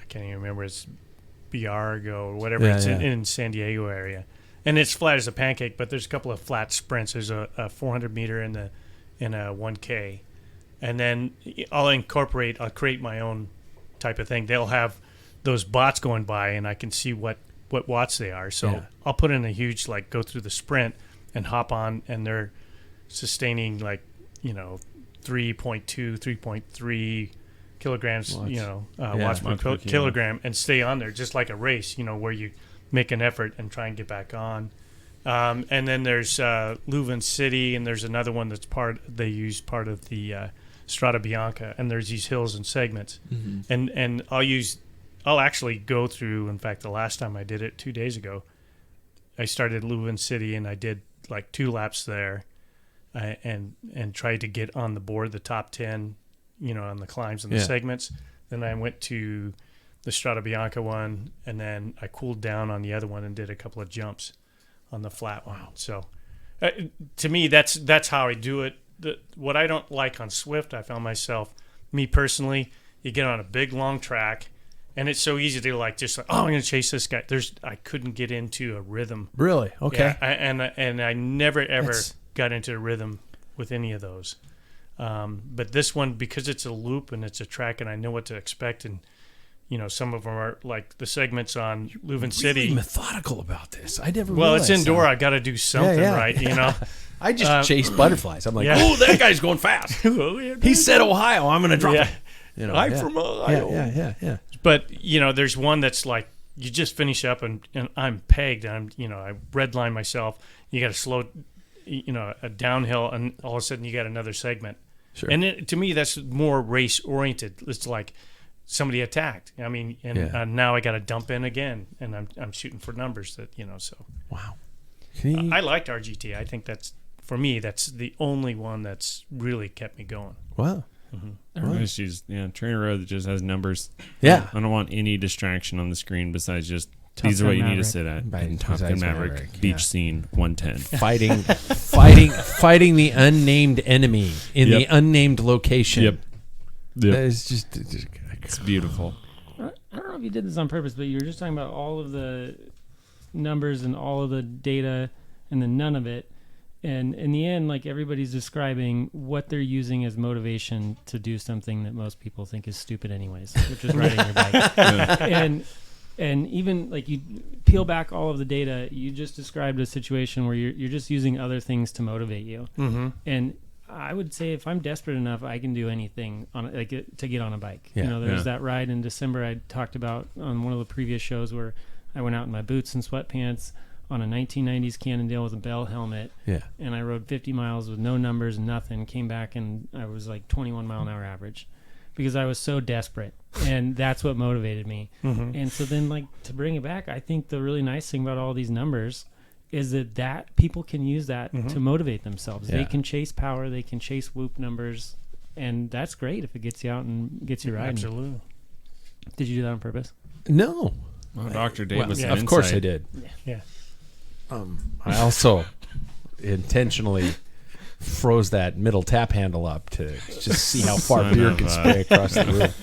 can't even remember, it's Biargo or whatever. It's in San Diego area. And it's flat as a pancake, but there's a couple of flat sprints. There's a 400 meter and a 1K. And then I'll create my own type of thing. They'll have those bots going by, and I can see what watts they are. So I'll put in a huge, go through the sprint and hop on, and they're sustaining 3.2, 3.3 kilograms, watts per kilogram, and stay on there just like a race, where you make an effort and try and get back on. And then there's Leuven City, and there's another one that's they use part of the Strada Bianca, and there's these hills and segments. Mm-hmm. And I'll actually go through, in fact, the last time I did it 2 days ago, I started Leuven City, and I did 2 laps there, and tried to get on the board, the top 10, on the climbs and the segments. Then I went to the Strada Bianca one, and then I cooled down on the other one and did a couple of jumps on the flat one. So to me, that's how I do it. What I don't like on Swift, I found myself, me personally, you get on a big long track, and it's so easy to I'm going to chase this guy. I couldn't get into a rhythm. Really? Okay. Yeah, and I never ever got into a rhythm with any of those. But this one, because it's a loop and it's a track, and I know what to expect, and some of them are the segments on Leuven City. Really methodical about this. I never. Well, realized it's indoor. that. I got to do something right. I just chase butterflies. I'm like, oh, that guy's going fast. He said Ohio. I'm going to drop it. I'm from Ohio. Yeah. But there's one that's you just finish up and I'm pegged. I redline myself. You got to slow, a downhill, and all of a sudden you got another segment. Sure. And to me, that's more race oriented. It's like somebody attacked. Now I got to dump in again, and I'm shooting for numbers that So wow, I liked RGT. I think that's, for me, that's the only one that's really kept me going. Wow. Mm-hmm. I just use Trainer Road that just has numbers. Yeah, I don't want any distraction on the screen besides just these are what you need to sit at. And Top Gun Maverick, beach scene 110. Fighting the unnamed enemy in the unnamed location. Yep. It's just it's beautiful. I don't know if you did this on purpose, but you were just talking about all of the numbers and all of the data, and then none of it. And in the end, everybody's describing what they're using as motivation to do something that most people think is stupid anyways, which is riding your bike. And even you peel back all of the data, you just described a situation where you're just using other things to motivate you. Mm-hmm. And I would say if I'm desperate enough, I can do anything to get on a bike. Yeah. There's that ride in December I talked about on one of the previous shows where I went out in my boots and sweatpants on a 1990s Cannondale with a Bell helmet. Yeah. And I rode 50 miles with no numbers and nothing, came back, and I was 21 mile an hour average because I was so desperate. And that's what motivated me. Mm-hmm. And so then to bring it back, I think the really nice thing about all these numbers is that people can use that to motivate themselves. Yeah. They can chase power, they can chase whoop numbers, and that's great if it gets you out and gets you riding. Absolutely. Did you do that on purpose? No. Well, Dr. Dave was of course I did. Yeah. I also intentionally froze that middle tap handle up to just see how far beer can spray across the room.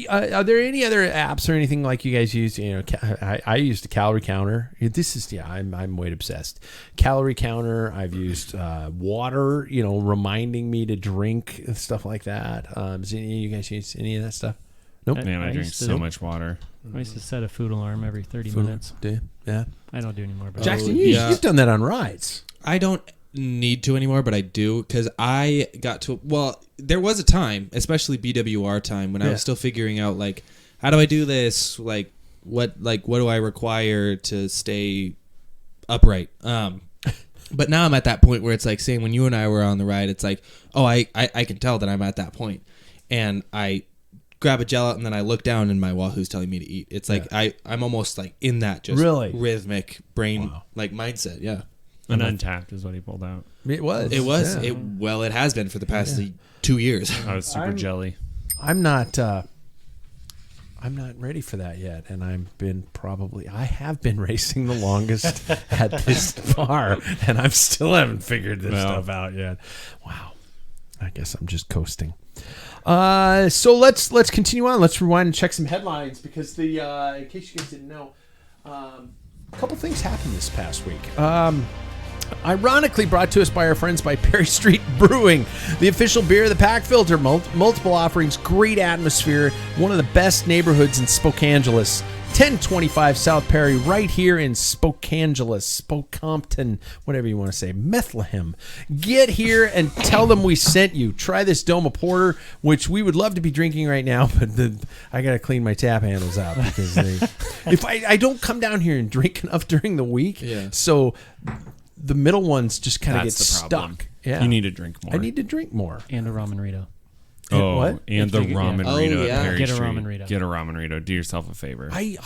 Are there any other apps or anything like you guys use? I used a calorie counter. I'm weight obsessed. Calorie counter. I've used water. Reminding me to drink and stuff like that. Does any of you guys use any of that stuff? Nope. Man, I drink so much water. I used to set a food alarm every 30 minutes. Do you? Yeah. I don't do anymore. But Jackson, you've done that on rides. I don't need to anymore, but I do because I got to. Well, there was a time, especially BWR time, when I was still figuring out how do I do this? What do I require to stay upright? But now I'm at that point where it's saying when you and I were on the ride, it's I can tell that I'm at that point, and I grab a gel out, and then I look down and my wahoo's telling me to eat. It's like I'm almost like in that just Really? rhythmic brain like mindset. Yeah. An Untapped is what he pulled out. It was. It was. Yeah. It has been for the past 2 years. I was super jelly. I'm not ready for that yet, and I have been racing the longest at this bar, and I still haven't figured this stuff out yet. Wow, I guess I'm just coasting. So let's continue on. Let's rewind and check some headlines because in case you guys didn't know, a couple things happened this past week. Ironically brought to us by our friends by Perry Street Brewing, the official beer of the Packfiller. Multiple offerings, great atmosphere, one of the best neighborhoods in Spokangelis. 1025 South Perry, right here in Spokangelis, whatever you want to say, Bethlehem. Get here and tell them we sent you. Try this Doma Porter, which we would love to be drinking right now, but I got to clean my tap handles out because if I don't come down here and drink enough during the week, so the middle ones just kind of get stuck. Yeah. You need to drink more. I need to drink more. And a ramen Rito. What? And the ramen Rito at Perry Get a Street. ramen Rito. Get a ramen Rito. Do yourself a favor. I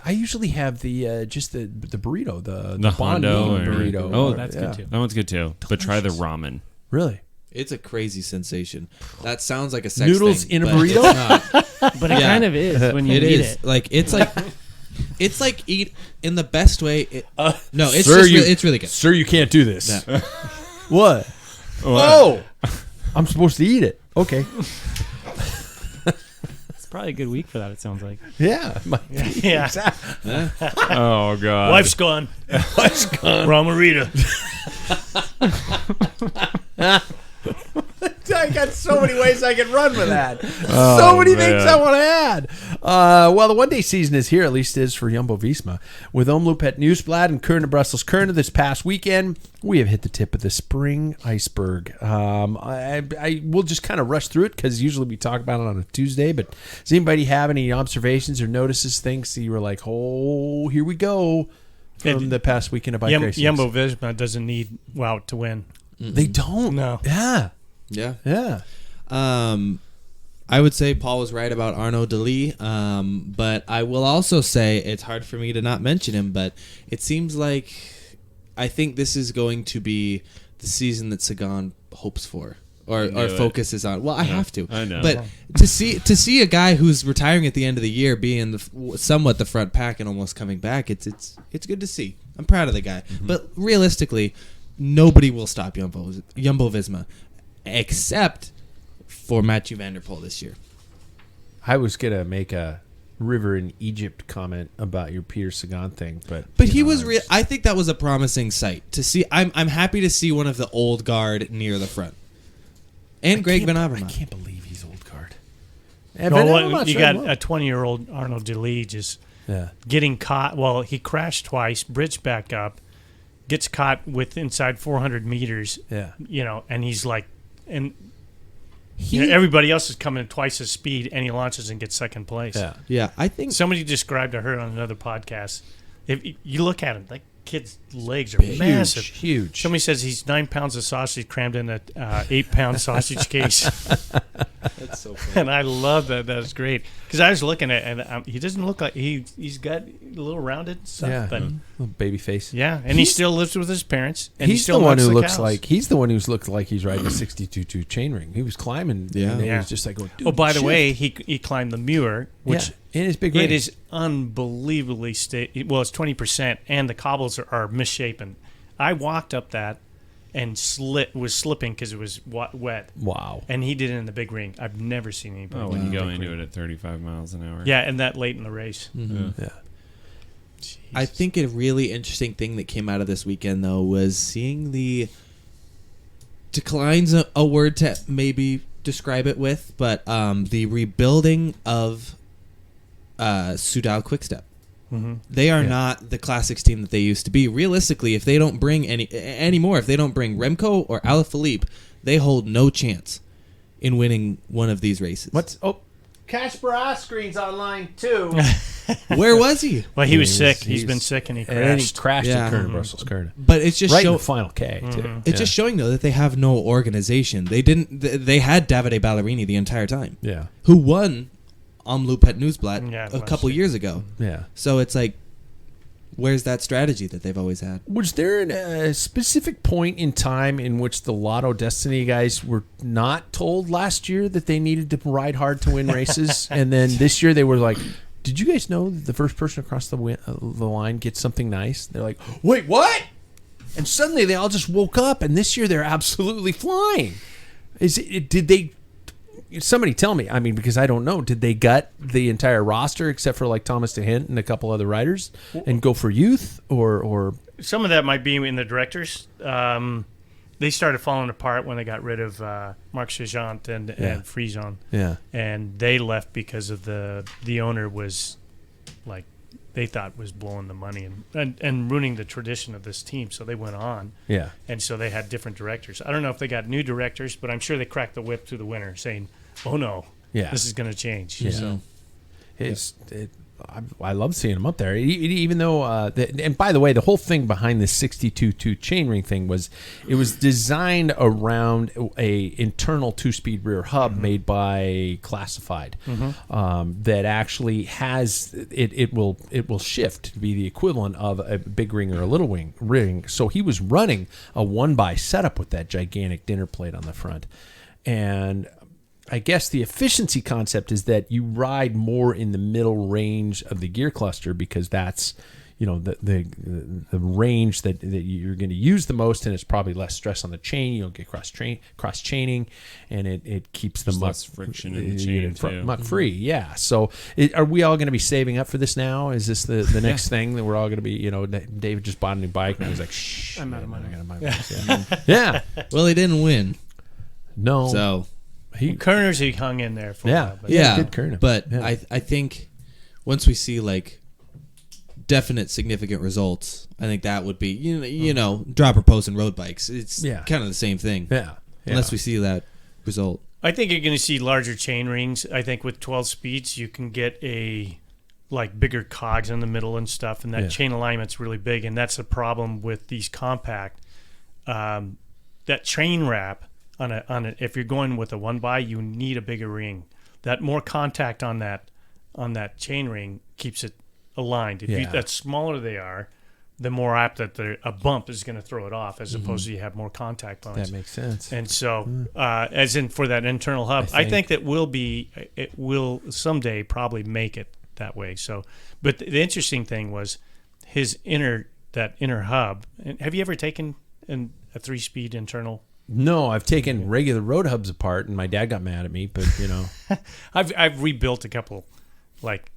usually have the just the burrito, the Hondo banh mi burrito. Oh, that's good too. That one's good too. But try the ramen. Really? It's a crazy sensation. That sounds like a sex Noodles thing, in a but burrito? it's not. But it kind of is when you It eat is it. like it's like eat in the best way. No, it's Sir, just it's really good. Sir, you can't do this. Yeah. What? Oh, I'm supposed to eat it. Okay. It's probably a good week for that, it sounds like. Yeah. Yeah. Exactly. Oh god. Wife's gone. Wife's gone. Ramarita. I got so many ways I can run with that. So many things I want to add. Well, the one-day season is here, at least it is for Jumbo-Visma. With Omloop at Nieuwsblad and Kuurne Brussels Kuurne this past weekend, we have hit the tip of the spring iceberg. I will just kind of rush through it because usually we talk about it on a Tuesday, but does anybody have any observations or notices, things that you were like, oh, here we go from the past weekend of bike racing? Jumbo-Visma doesn't need Wout to win. They don't. No. Yeah. Yeah. Yeah. I would say Paul was right about Arnaud Delis, but I will also say it's hard for me to not mention him, but it seems like I think this is going to be the season that Sagan hopes for or focuses on. Well, I have to. I know. But to see a guy who's retiring at the end of the year be in somewhat the front pack and almost coming back, it's good to see. I'm proud of the guy. Mm-hmm. But realistically, nobody will stop Jumbo-Visma except for Mathieu van der Poel this year. I was going to make a river in Egypt comment about your Peter Sagan thing, but he was I think that was a promising sight to see. I'm happy to see one of the old guard near the front. And Greg Van Avermaet. I can't believe he's old guard. Well, you got a 20-year-old Arnaud Delis just getting caught. Well, he crashed twice, bridged back up, gets caught with inside 400 meters. Yeah. And he's like, everybody else is coming at twice his speed, and he launches and gets second place. Yeah. I think somebody described to her on another podcast. If you look at him, that kid's legs are massive, huge. Somebody says he's 9 pounds of sausage crammed in a 8-pound sausage case. That's so funny. And I love that. That's great because I was looking at and he doesn't look like he's got a little rounded stuff, but little baby face. Yeah, and he still lives with his parents. And he's he still the one who milks looks like he's the one who's looked like he's riding a 62.2 chainring. He was climbing. And he was just like, oh, dude, oh, by the way, he climbed the Muir, which in his big it is unbelievably well, it's 20%, and the cobbles are misshapen. I walked up that and was slipping because it was wet. Wow. And he did it in the big ring. I've never seen anybody. Oh, when you go into it at 35 miles an hour. Yeah, and that late in the race. Mm-hmm. Yeah. I think a really interesting thing that came out of this weekend, though, was seeing the decline's a word to maybe describe it with, but the rebuilding of Soudal Quickstep. Mm-hmm. They are not the Classics team that they used to be. Realistically, if they don't bring anymore, if they don't bring Remco or Alaphilippe, they hold no chance in winning one of these races. Casper Asgreen's online too. Where was he? Well, he was sick. He's been sick and he crashed. And he crashed at Kuurne Brussels Kuurne. But it's just right in the final K too. Mm-hmm. It's just showing though that they have no organization. They didn't. They had Davide Ballerini the entire time. Yeah. Who won Omloop at Newsblatt Yeah, a couple years ago. Yeah. So it's like, where's that strategy that they've always had? Was there a specific point in time in which the Lotto Destiny guys were not told last year that they needed to ride hard to win races, and then this year they were like, "Did you guys know that the first person across the line gets something nice?" They're like, "Wait, what?" And suddenly they all just woke up, and this year they're absolutely flying. Did they? Somebody tell me. I mean, because I don't know. Did they gut the entire roster except for like Thomas DeHint and a couple other riders and go for youth or? Some of that might be in the directors. They started falling apart when they got rid of Marc Chagent and Frison. Yeah. And they left because of the owner was like they thought was blowing the money and ruining the tradition of this team. So they went on. Yeah. And so they had different directors. I don't know if they got new directors, but I'm sure they cracked the whip to the winner saying, "Oh no, this is going to change." Yeah. So I love seeing them up there. Even though, and by the way, the whole thing behind this 62.2 chainring thing was designed around a internal 2-speed rear hub made by Classified that actually has it will shift to be the equivalent of a big ring or a little ring. So he was running a 1x setup with that gigantic dinner plate on the front, and I guess the efficiency concept is that you ride more in the middle range of the gear cluster because that's, the range that you're going to use the most, and it's probably less stress on the chain. You don't get cross chaining, and it keeps the less friction in the chain too. Muck free. Yeah. So are we all going to be saving up for this now? Is this the next thing that we're all going to be? David just bought a new bike, and I was like, "Shh, I'm out of money." I got to buy this. Yeah. Well, he didn't win. No. So. Kerners, he hung in there for a while. But good Kerner. But I think once we see like definite significant results, I think that would be dropper post and road bikes. It's kind of the same thing. Yeah. Unless we see that result. I think you're going to see larger chain rings. I think with 12 speeds, you can get bigger cogs in the middle and stuff, and that chain alignment's really big, and that's a problem with these compact. That chain wrap on a if you're going with a 1x, you need a bigger ring. That more contact on that chain ring keeps it aligned. If the smaller they are, the more apt that a bump is going to throw it off, as opposed to you have more contact points. That makes sense. And so, as in for that internal hub, I think that it will someday probably make it that way. So, but the interesting thing was his inner hub. Have you ever taken a 3-speed internal? No, I've taken regular road hubs apart, and my dad got mad at me. But I've rebuilt a couple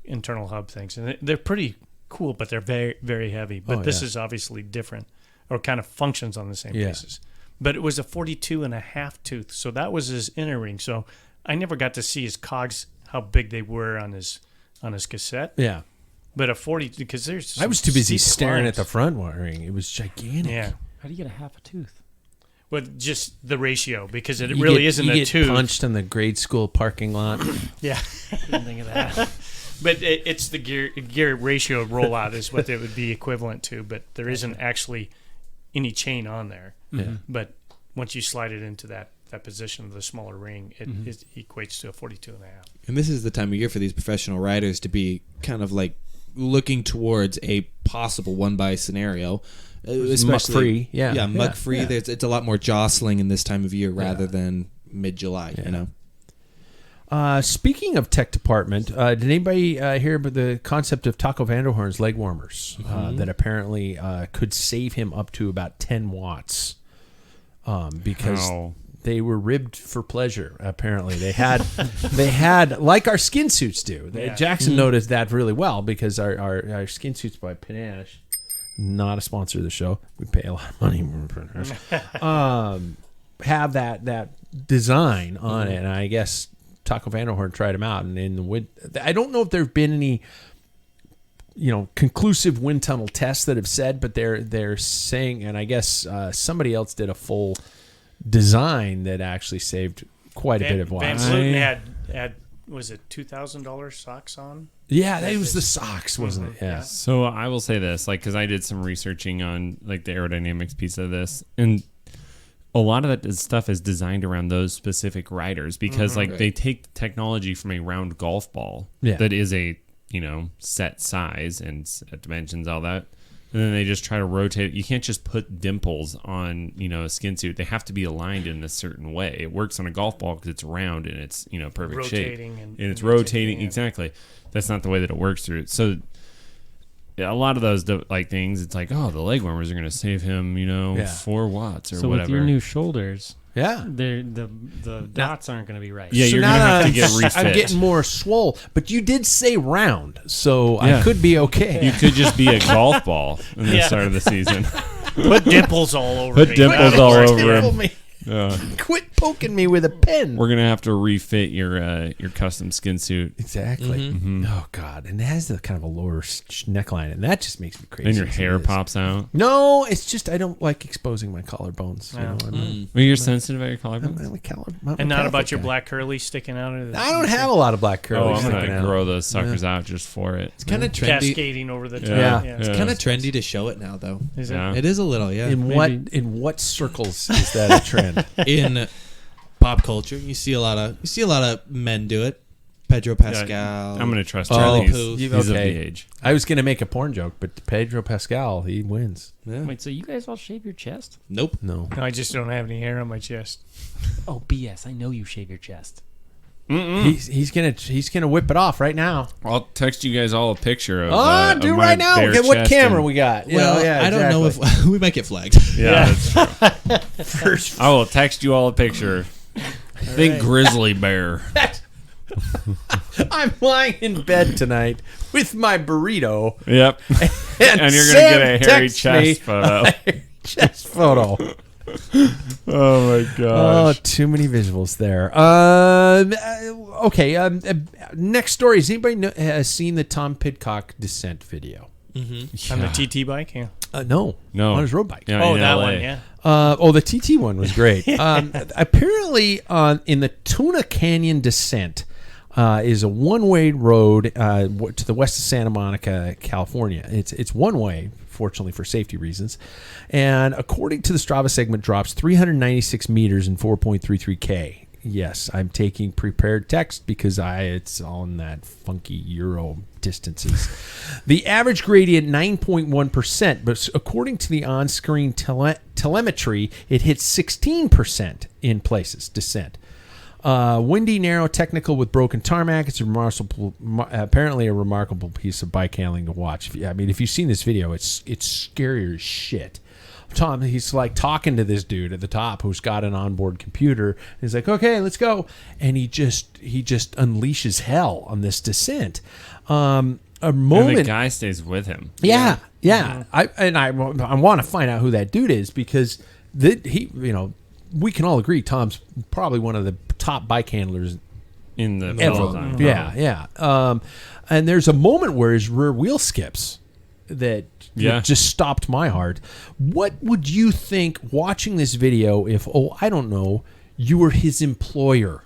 internal hub things, and they're pretty cool, but they're very, very heavy. But this is obviously different, or kind of functions on the same basis. But it was a 42.5 tooth, so that was his inner ring. So I never got to see his cogs, how big they were on his cassette. Yeah. But a 40, because I was too busy staring at the front wiring. It was gigantic. Yeah. How do you get a half a tooth? With just the ratio, because it really isn't a tooth. You get punched in the grade school parking lot. Yeah. Didn't think of that. But it's the gear ratio rollout is what it would be equivalent to, but there isn't actually any chain on there. Yeah. But once you slide it into that position of the smaller ring, it equates to a 42.5. And this is the time of year for these professional riders to be kind of like looking towards a possible 1x scenario. Muck-free. Muck-free. Yeah. It's a lot more jostling in this time of year rather than mid-July, Speaking of tech department, did anybody hear about the concept of Taco Vanderhorn's leg warmers that apparently could save him up to about 10 watts because they were ribbed for pleasure, apparently. They had like our skin suits do. Jackson noticed that really well because our skin suits by Panache, not a sponsor of the show. We pay a lot of money for Panache. Have that design on it, and I guess Taco Vanderhorn tried them out, and in the wind, I don't know if there have been any, conclusive wind tunnel tests that have said, but they're saying, and I guess somebody else did a full design that actually saved quite a bit of watts. Van Vleuten had was it $2,000 socks on? Yeah, that was the socks, wasn't it? Yeah. So I will say this, because I did some researching on the aerodynamics piece of this, and a lot of that stuff is designed around those specific riders because they take the technology from a round golf ball that is a, set size and set dimensions, all that. And then they just try to rotate it. You can't just put dimples on, a skin suit. They have to be aligned in a certain way. It works on a golf ball because it's round and it's, perfect shape. And it's rotating. Yeah. Exactly. That's not the way that it works through it. So a lot of those things, it's like, oh, the leg warmers are going to save him, 4 watts or so whatever. With your new shoulders, the dots aren't going to be right. Yeah, so you're going to have to get refit. I'm getting more swole, but you did say round, so I could be okay. You could just be a golf ball in the start of the season. Put dimples all over Put dimples all over him. Quit poking me with a pen. We're gonna have to refit your custom skin suit. Exactly. Mm-hmm. Oh God! And it has the kind of a lower neckline, and that just makes me crazy. And your hair pops out. No, it's just I don't like exposing my collarbones. Well, you're sensitive about your collarbones. And not about your black curly sticking out of the... I don't have a lot of black curly. I'm gonna grow those suckers out just for it. It's kind of trendy. Cascading over the top. Yeah. Yeah. It's kind of trendy to show it now, though. Is it? Yeah. It is a little, In what circles is that a trend? In pop culture, you see a lot of men do it. Pedro Pascal. Yeah, I'm gonna trust Charlie Charlie. Puth. He's of the Okay. age. I was gonna make a porn joke, but Pedro Pascal, he wins. Yeah. Wait, so you guys all shave your chest? Nope. No. No, I just don't have any hair on my chest. Oh, BS. I know you shave your chest. He's gonna whip it off right now. I'll text you guys all a picture of. Do of right my now. bare Get what chest camera and- we got. Well, yeah, I don't know if we might get flagged. Yeah, that's true. I will text you all a picture. Think grizzly bear. I'm lying in bed tonight with my burrito. Yep. And you're gonna get a hairy chest photo. Chest photo. Oh my gosh. Oh, too many visuals there. Okay. Next story. Has anybody has seen the Tom Pidcock descent video? On the TT bike? Yeah. No. No. On his road bike. Yeah, Oh, in that LA. one, yeah. The TT one was great. Apparently, in the Tuna Canyon descent is a one-way road to the west of Santa Monica, California. It's one way, fortunately for safety reasons. And according to the Strava segment, drops 396 meters in 4.33 K. Yes, I'm taking prepared text because it's on that funky Euro distances. The average gradient 9.1%, but according to the on-screen telemetry, it hits 16% in places descent. Windy, narrow, technical with broken tarmac. It's apparently a remarkable piece of bike handling to watch. If you've seen this video, it's scary as shit. Tom, he's like talking to this dude at the top who's got an onboard computer. He's like, "Okay, let's go," and he just unleashes hell on this descent. A moment, And the guy stays with him. yeah. I want to find out who that dude is because we can all agree Tom's probably one of the top bike handlers In the ever. peloton. Yeah. And there's a moment where his rear wheel skips that just stopped my heart. What would you think watching this video if, I don't know, you were his employer?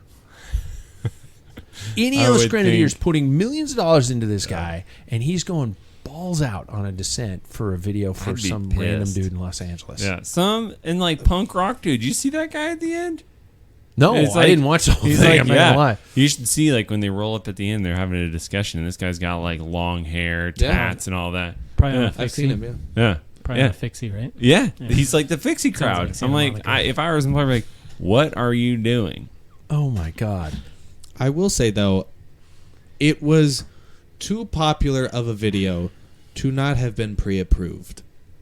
Ineos Grenadiers putting millions of dollars into this guy, and he's going balls out on a descent for a video for I'd be some pissed. random dude in Los Angeles. Yeah, and like punk rock dude. You see that guy at the end? No, It's I like- didn't watch the whole He's thing. like, I'm not gonna lie. You should see like when they roll up at the end, they're having a discussion, and this guy's got like long hair, tats, and all that. Probably on a Yeah. fixie. I've seen him, yeah. Yeah, Probably yeah, on a fixie, right? yeah. He's like the fixie Sounds crowd. like I'm like, Santa Monica. if I was employed, I'd be like, what are you doing? Oh my God. I will say, though, it was too popular of a video to not have been pre-approved.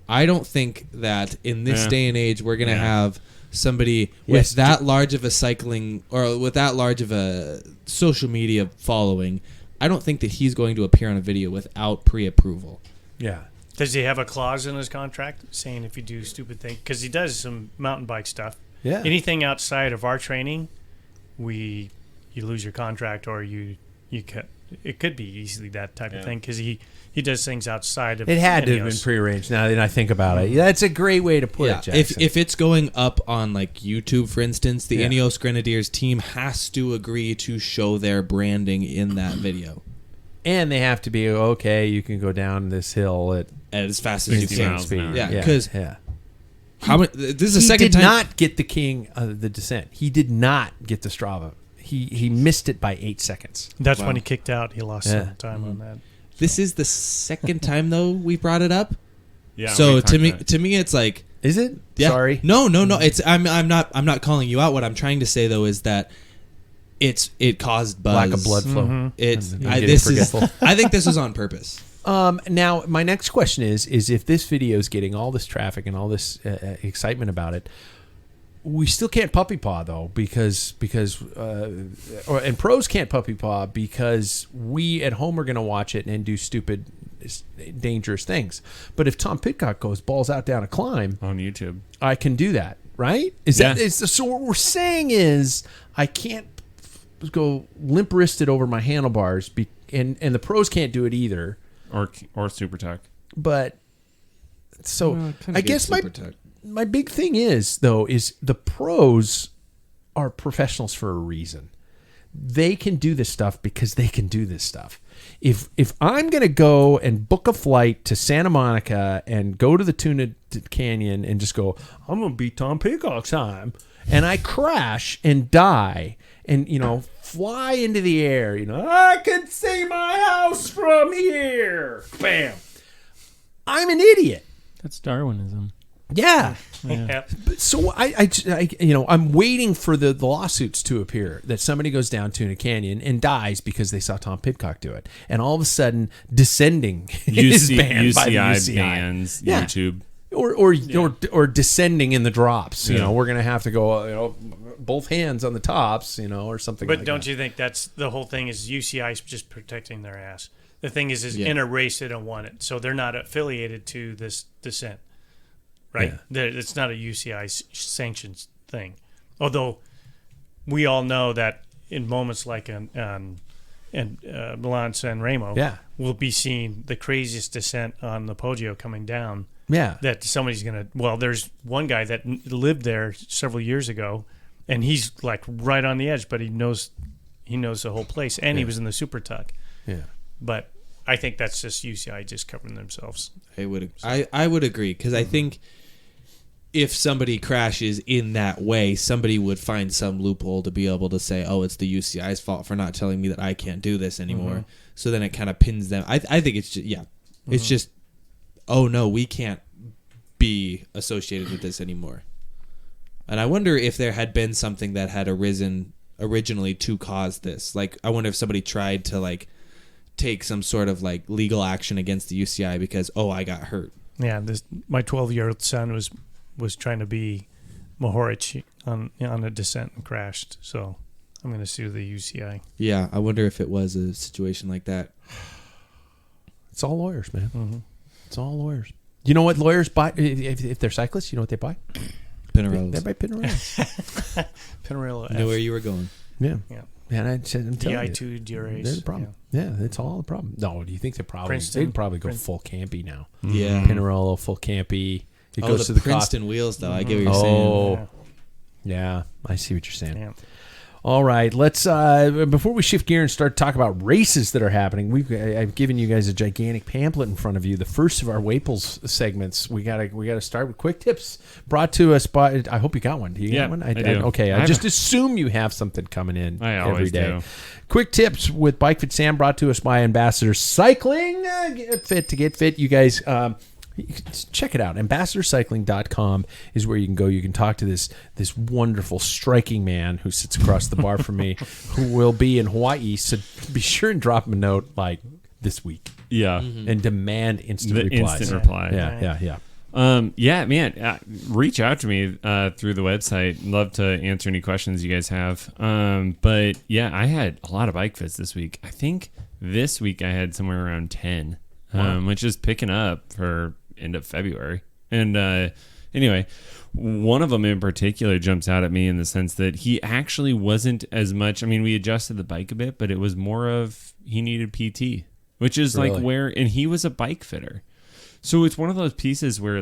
I don't think that in this Yeah. day and age we're going to Yeah. have somebody Yes. with that large of a cycling or with that large of a social media following. I don't think that he's going to appear on a video without pre-approval. Yeah. Does he have a clause in his contract saying if you do stupid things? Because he does some mountain bike stuff. Yeah. Anything outside of our training, you lose your contract or you cut. It could be easily that type of thing because he does things outside of It had to have been Ineos. prearranged. Now that I think about it, that's a great way to put it, Jackson. If it's going up on like YouTube, for instance, the Yeah. Ineos Grenadiers team has to agree to show their branding in that video and they have to be okay. You can go down this hill at as fast as you 60 can. miles an hour. Yeah, yeah, because yeah. How many? This is the He second did time. not get the king of the descent. He did not get the Strava. He missed it by 8 seconds. That's Wow. when he kicked out. He lost Yeah. some time on that. This is the second time though we brought it up. Yeah. So we to me, talked about to me, it's like, Is it? yeah. Sorry. No. It's I'm not calling you out. What I'm trying to say though is that it caused buzz. Lack of blood flow. Mhm. It's And I, getting this is forgetful. I think this was on purpose. Now, my next question is if this video is getting all this traffic and all this excitement about it, we still can't puppy paw though because and pros can't puppy paw because we at home are going to watch it and do stupid, dangerous things. But if Tom Pidcock goes balls out down a climb on YouTube. I can do that, right? So what we're saying is I can't go limp wristed over my handlebars, and the pros can't do it either. Or Super Tuck. But so Well, kinda I guess gets super tucked. my big thing is though is the pros are professionals for a reason. They can do this stuff because they can do this stuff. If I'm going to go and book a flight to Santa Monica and go to the Tuna Canyon and just go, I'm going to beat Tom Peacock's time, and I crash and die and, fly into the air, I can see my house from here. Bam. I'm an idiot. That's Darwinism. Yeah. Yeah. So I'm waiting for the lawsuits to appear that somebody goes down Tuna Canyon and dies because they saw Tom Pidcock do it, and all of a sudden Descending is banned by the UCI. Bans Yeah. YouTube. Or Descending in the drops. We're gonna have to go both hands on the tops, or something. But like don't that. you think that's the whole thing? Is UCI is just protecting their ass? The thing is Yeah. in a race they don't want it, so they're not affiliated to this descent, right? It's not a UCI sanctions thing. Although we all know that in moments like Milan San Remo, we'll be seeing the craziest descent on the Poggio coming down. Yeah. That somebody's gonna. Well, there's one guy that lived there several years ago, and he's like right on the edge, but he knows the whole place, and he was in the Super Tuck. Yeah. But I think that's just UCI just covering themselves. I would agree because I think if somebody crashes in that way, somebody would find some loophole to be able to say, "Oh, it's the UCI's fault for not telling me that I can't do this anymore." So then it kind of pins them. I think it's just it's just, oh no, we can't be associated with this anymore. And I wonder if there had been something that had arisen originally to cause this. Like, I wonder if somebody tried to take some sort of legal action against the UCI because I got hurt. Yeah, my 12-year-old son was trying to be Mohoric on a descent and crashed. So I'm going to sue the UCI. Yeah, I wonder if it was a situation like that. It's all lawyers, man. It's all lawyers. You know what lawyers buy if they're cyclists? You know what they buy? Pinarellos. They buy Pinarellos. Pinarello I know where you were going. Yeah. Yeah. And I'm telling you, DI2 Durace. they're the problem. Yeah, that's all the problem. No, do you think they'd probably go full campy now? Yeah. Pinarello, full campy. It goes the to the Princeton wheels, though. I get what you're saying. Oh, yeah. I see what you're saying. Yeah. All right, let's before we shift gear and start talking about races that are happening. I've given you guys a gigantic pamphlet in front of you. The first of our Waples segments. We gotta start with quick tips brought to us by. I hope you got one. Do you get one? I do. Okay, I just assume you have something coming in I every always day. do. Quick tips with Bike Fit Sam brought to us by Ambassador Cycling. Get fit to get fit, you guys. You can check it out. AmbassadorCycling.com is where you can go. You can talk to this wonderful, striking man who sits across the bar from me, who will be in Hawaii. So be sure and drop him a note this week. Yeah. And demand instant The replies. instant reply. Yeah. Man, reach out to me through the website. Love to answer any questions you guys have. But yeah, I had a lot of bike fits this week. I think this week I had somewhere around 10, which is picking up for end of February. And anyway, one of them in particular jumps out at me in the sense that he actually wasn't as much. I mean, we adjusted the bike a bit, but it was more of he needed PT, which is Really? and he was a bike fitter. So it's one of those pieces where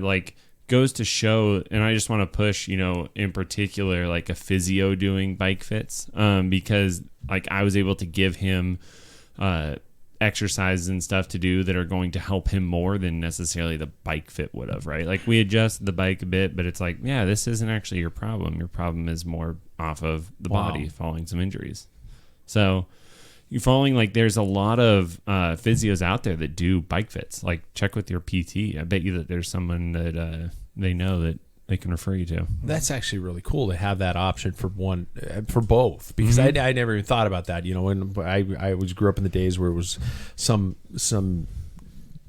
goes to show, and I just want to push, in particular, a physio doing bike fits, because I was able to give him exercises and stuff to do that are going to help him more than necessarily the bike fit would have, right? Like we adjust the bike a bit, but it's like, yeah, this isn't actually your problem. Your problem is more off of the body following some injuries. So you're following, like, there's a lot of physios out there that do bike fits. Like, check with your PT. I bet you that there's someone that they know that they can refer you to. That's actually really cool to have that option for both, because I never even thought about that. You know, when I grew up in the days where it was some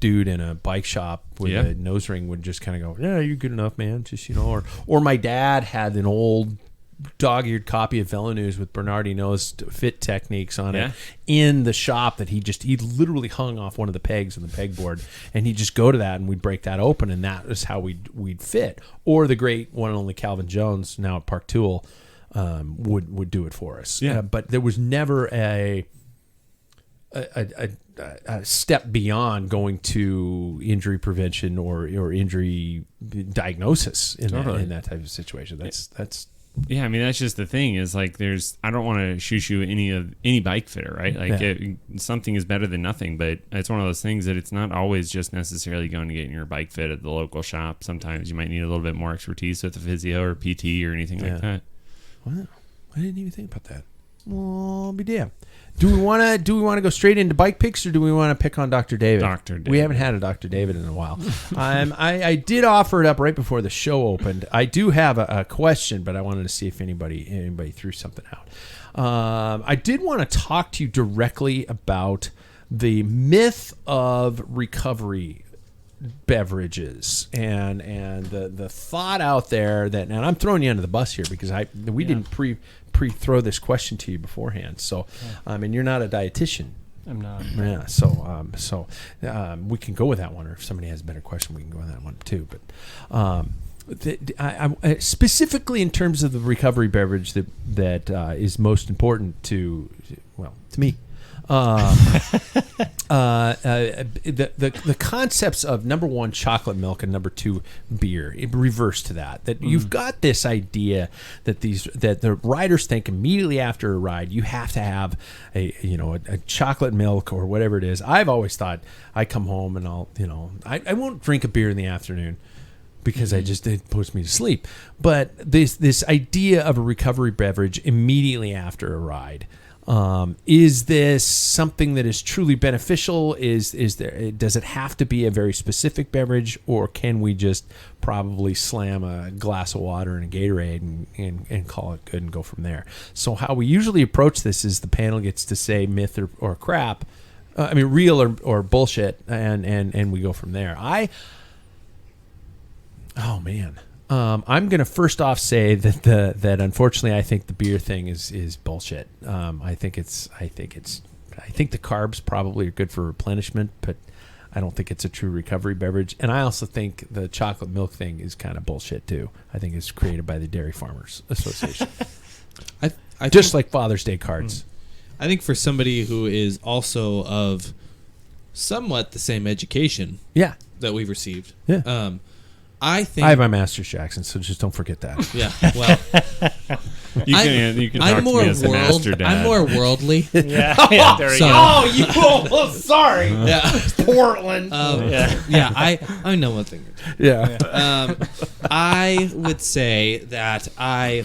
dude in a bike shop with a nose ring would just kind of go, yeah, you're good enough, man. Just, you know, or my dad had an old dog-eared copy of Velo News with Bernardino's fit techniques on it in the shop that he literally hung off one of the pegs on the pegboard, and he'd just go to that and we'd break that open, and that is how we'd fit. Or the great one and only Calvin Jones, now at Park Tool, would do it for us. But there was never a step beyond going to injury prevention or injury diagnosis in that type of situation. That's Yeah, I mean, that's just the thing is, like, I don't want to shoot you any bike fitter, right? Like, something is better than nothing, but it's one of those things that it's not always just necessarily going to get your bike fit at the local shop. Sometimes you might need a little bit more expertise with a physio or PT or anything like that. Wow, I didn't even think about that. Well, I'll be damned. Do we want to go straight into bike picks, or do we want to pick on Dr. David? Dr. David. We haven't had a Dr. David in a while. I did offer it up right before the show opened. I do have a question, but I wanted to see if anybody threw something out. I did want to talk to you directly about the myth of recovery beverages and the thought out there that, and I'm throwing you under the bus here because we didn't pre-throw this question to you beforehand. So, and you're not a dietitian. I'm not. Yeah. So we can go with that one, or if somebody has a better question, we can go with that one too. But I specifically in terms of the recovery beverage that is most important to me. The concepts of number one, chocolate milk, and number two, beer. It reverse to that you've got this idea that the riders think immediately after a ride you have to have a chocolate milk or whatever it is. I've always thought I come home and I won't drink a beer in the afternoon because it puts me to sleep. But this idea of a recovery beverage immediately after a ride. Is this something that is truly beneficial? Does it have to be a very specific beverage, or can we just probably slam a glass of water and a Gatorade and call it good and go from there? So how we usually approach this is the panel gets to say myth or crap, real or bullshit, and we go from there. I'm going to first off say that unfortunately I think the beer thing is bullshit. I think the carbs probably are good for replenishment, but I don't think it's a true recovery beverage. And I also think the chocolate milk thing is kind of bullshit too. I think it's created by the Dairy Farmers Association. I just like Father's Day cards. I think for somebody who is also of somewhat the same education that we've received. Yeah. I have my master's, Jackson, so just don't forget that. Yeah, well, you can talk to me as a master dad. I'm more worldly. There you go. Oh, sorry. Yeah, Portland. I know one thing. Yeah. I would say that I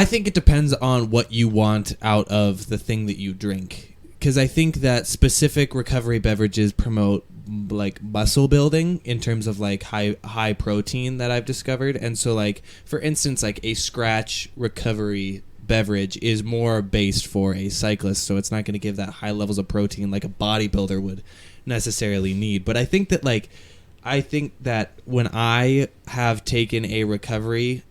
think it depends on what you want out of the thing that you drink, because I think that specific recovery beverages promote like muscle building in terms of like high protein that I've discovered. And so like for instance, like a scratch recovery beverage is more based for a cyclist, so it's not going to give that high levels of protein like a bodybuilder would necessarily need. But I think that when I have taken a recovery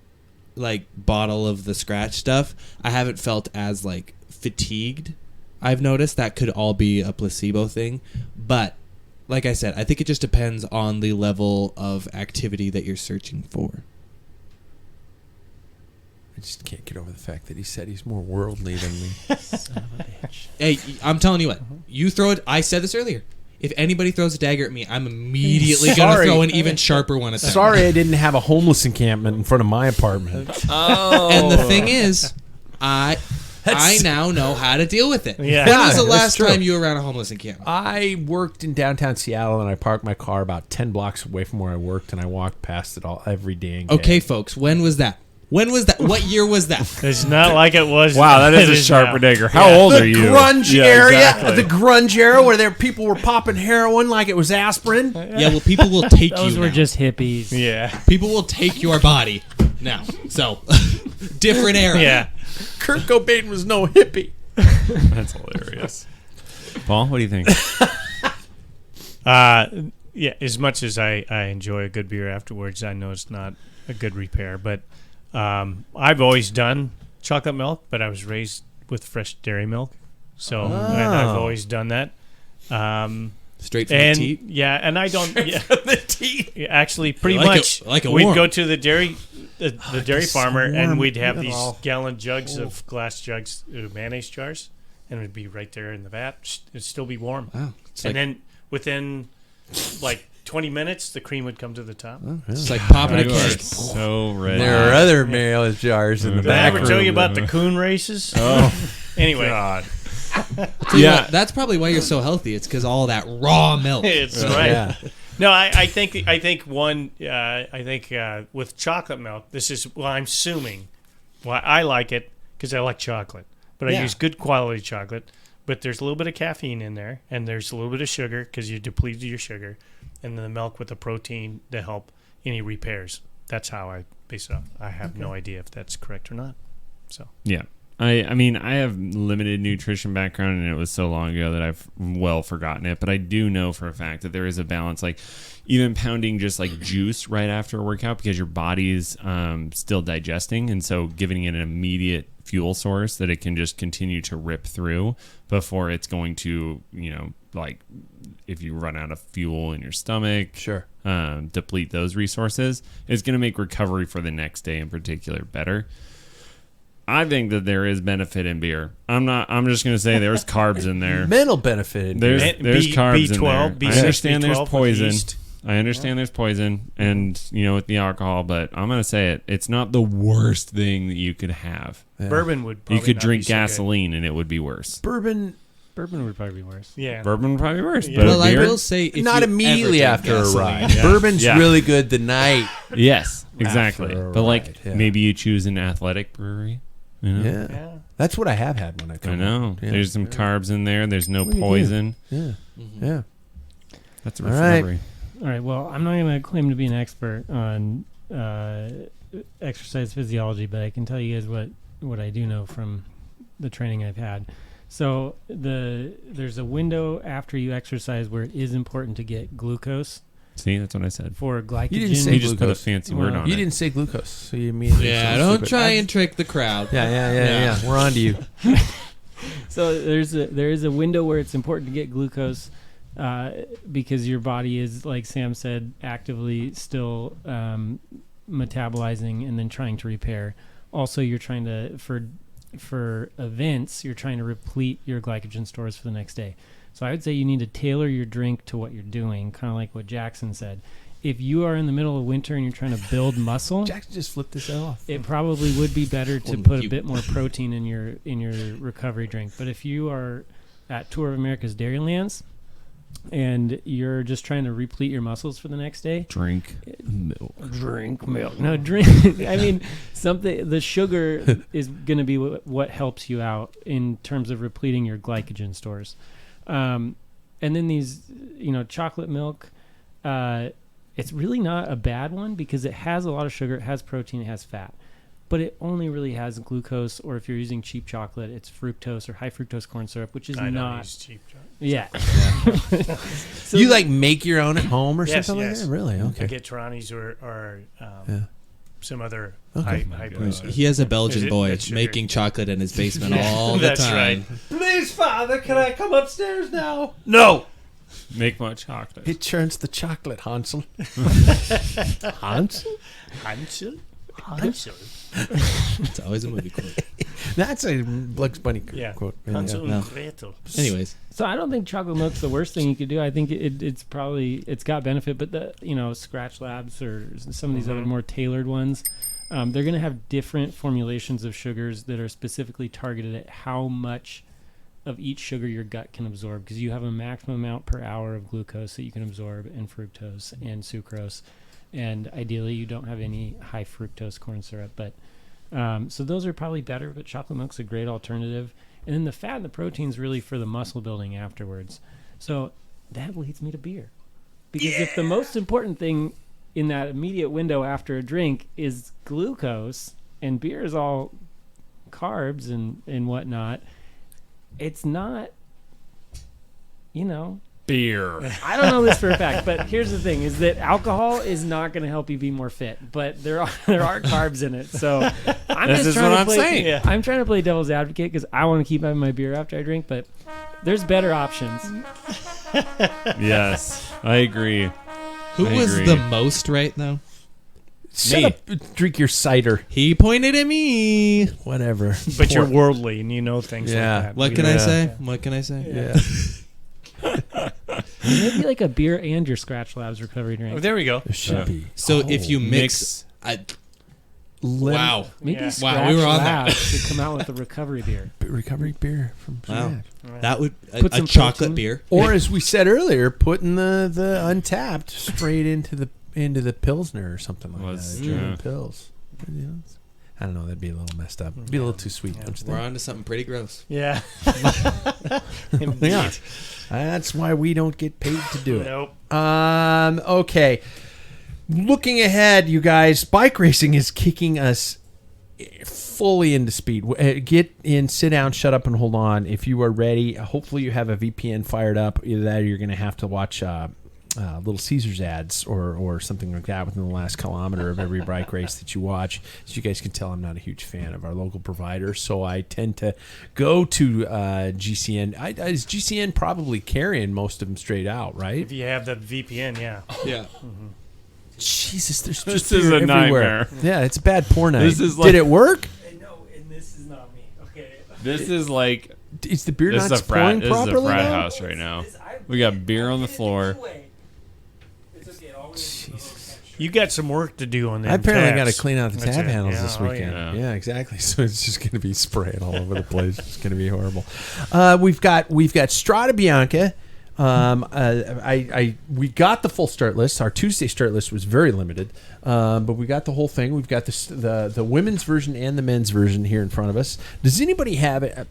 like bottle of the scratch stuff, I haven't felt as like fatigued. I've noticed that could all be a placebo thing, but like I said, I think it just depends on the level of activity that you're searching for. I just can't get over the fact that he said he's more worldly than me. Son of a bitch. Hey, I'm telling you what. You throw it. I said this earlier. If anybody throws a dagger at me, I'm immediately going to throw an even sharper one at them. Sorry I didn't have a homeless encampment in front of my apartment. Oh. And the thing is, I now know how to deal with it. Yeah. When was the that's last true. time you were around a homeless encampment? I worked in downtown Seattle, and I parked my car about 10 blocks away from where I worked, and I walked past it every day. Okay, folks, when was that? When was that? What year was that? It's not like it was. Wow, that is it a sharper now. digger. How old The are you? grunge Yeah, area, exactly. the grunge era, where people were popping heroin like it was aspirin. Yeah, well, people will take Those you were now. just hippies. Yeah. People will take your body now. So, different era. Yeah. Kurt Cobain was no hippie. That's hilarious. Paul, what do you think? Yeah. As much as I enjoy a good beer afterwards, I know it's not a good repair. But I've always done chocolate milk, but I was raised with fresh dairy milk, so and I've always done that. Straight from the teat. Yeah, and I don't. Yeah, The teeth. actually, pretty Like much. a We'd worm. go to the dairy farmer, and we'd have these Oh. gallon jugs of glass jugs, mayonnaise jars, and it'd be right there in the vat. It'd still be warm. Wow. It's And like, then within like 20 minutes, the cream would come to the top. it's like popping a You are cake. so ready. There are other mail jars in the Did I back ever tell room. you about the coon races? Oh, Anyway, God. Yeah, that's probably why you're so healthy. It's because all that raw milk. it's right. Yeah. No, I think with chocolate milk, this is well, I'm assuming why I like it because I like chocolate, but Yeah. I use good quality chocolate. But there's a little bit of caffeine in there, and there's a little bit of sugar because you depleted your sugar, and then the milk with the protein to help any repairs. That's how I base it off. I have no idea if that's correct or not. So Yeah. I mean, I have limited nutrition background, and it was so long ago that I've well forgotten it. But I do know for a fact that there is a balance. Like, even pounding just like juice right after a workout because your body's still digesting, and so giving it an immediate fuel source that it can just continue to rip through before it's going to, like if you run out of fuel in your stomach, Sure. deplete those resources, it's going to make recovery for the next day in particular better. I think that there is benefit in beer. I'm just going to say there's carbs in there. Mental benefit. In There's beer. there's carbs B12, in there. B6, I understand there's B12 with poison. yeast. I understand there's poison and with the alcohol, but I'm going to say it. It's not the worst thing that you could have. Yeah. bourbon would You probably could not drink be so good. gasoline and it would be worse. Bourbon, Bourbon would probably be worse. Yeah. Bourbon would probably be worse. Yeah. But Well, I beer, will say, if not you immediately ever after drink a gasoline- ride. Yeah. Bourbon's Yeah. really good the night. yes, exactly. After a But like ride, yeah. maybe you choose an athletic brewery. Yeah. Yeah. That's what I have had when I come I know. home. Yeah. There's some carbs in there. There's no Look at you. poison. Yeah. Mm-hmm. Yeah. That's a All right. recovery. All right. Well, I'm not going to claim to be an expert on exercise physiology, but I can tell you guys what I do know from the training I've had. So there's a window after you exercise where it is important to get glucose See, that's what I said. for glycogen. You didn't say You just put a glucose. fancy Well, word on You it. didn't say glucose, so you mean Yeah, don't try and trick the crowd. Yeah. We're on to you. So there is a window where it's important to get glucose because your body is, like Sam said, actively still metabolizing and then trying to repair. Also, you're trying to for events, you're trying to replete your glycogen stores for the next day. So I would say you need to tailor your drink to what you're doing, kind of like what Jackson said. If you are in the middle of winter and you're trying to build muscle, Jackson just flipped this off. it probably would be better to Well, put a you- bit more protein in your recovery drink. But if you are at Tour of America's Dairylands and you're just trying to replete your muscles for the next day, Drink milk. drink milk. No, drink. I mean, the sugar is going to be what helps you out in terms of repleting your glycogen stores. And then these, chocolate milk, it's really not a bad one because it has a lot of sugar, it has protein, it has fat. But it only really has glucose, or if you're using cheap chocolate, it's fructose or high fructose corn syrup, which is I don't not. use cheap chocolate. Yeah. So You make your own at home or Yes, something yes. like that? Really? I Okay. get Ronnie's or Yeah. some other Okay. high He has a Belgian Is it- boy that's sugar. making chocolate in his basement Yeah, all the that's time. right. Please, Father, can I come upstairs now? No. Make my chocolate. It churns the chocolate, Hansel. Hansel? Hansel? Hansel? It's always a movie quote. That's a Bugs Bunny Yeah. quote. Hansel no. and Gretel. Anyways, So I don't think chocolate milk's the worst thing you could do. I think it's got benefit, but the Scratch Labs or some of these other more tailored ones, They're going to have different formulations of sugars that are specifically targeted at how much of each sugar your gut can absorb, because you have a maximum amount per hour of glucose that you can absorb, and fructose and sucrose, and ideally you don't have any high fructose corn syrup. But so those are probably better, but chocolate milk's a great alternative. And then the fat and the protein's really for the muscle building afterwards. So that leads me to beer, because if the most important thing in that immediate window after a drink is glucose, and beer is all carbs and whatnot, it's not, beer. I don't know this for a fact, but here's the thing: is that alcohol is not going to help you be more fit, but there are carbs in it. So I'm trying to play devil's advocate, because I want to keep having my beer after I drink, but there's better options. Yes, I agree. Who was the most right, though? Shut up, drink your cider. He pointed at me. Whatever. But you're worldly and you know things like that. What can I say? What can I say? Yeah. Maybe like a beer and your Scratch Labs recovery drink. Oh, there we go. There should be. So if you mix wow. Maybe Scratch we were on Labs that. should come out with a recovery beer. Recovery beer from Wow. Scratch. That would Put a some chocolate protein. beer. Or as we said earlier, putting the Untapped straight into the Pilsner or something like That's that. true. German Pils. I don't know. That'd be a little messed up. It'd be a little too sweet. Don't you We're think? on to something pretty gross. Yeah. Yeah. That's why we don't get paid to do it. Nope. Okay. Looking ahead, you guys, bike racing is kicking us fully into speed. Get in, sit down, shut up, and hold on. If you are ready, hopefully you have a VPN fired up. Either that or you're going to have to watch Little Caesars ads or something like that within the last kilometer of every bike race that you watch. As you guys can tell, I'm not a huge fan of our local provider, so I tend to go to GCN. Is GCN probably carrying most of them straight out, right? If you have the VPN, yeah. Yeah. Jesus, there's This just is beer a everywhere. nightmare. Yeah, it's a bad porn night. This is Did like- it work? No, and this is not me. Okay. This is like Is the beer this not is a frat. pouring This is a properly frat now? house right now. We got beer on the floor. You got some work to do on that. I apparently got to clean out the That's tab it. handles Yeah, this oh, weekend. yeah. Yeah, exactly. So it's just going to be spraying all over the place. It's going to be horrible. We've got Strada Bianca. We got the full start list. Our Tuesday start list was very limited, but we got the whole thing. We've got the women's version and the men's version here in front of us. Does anybody have it?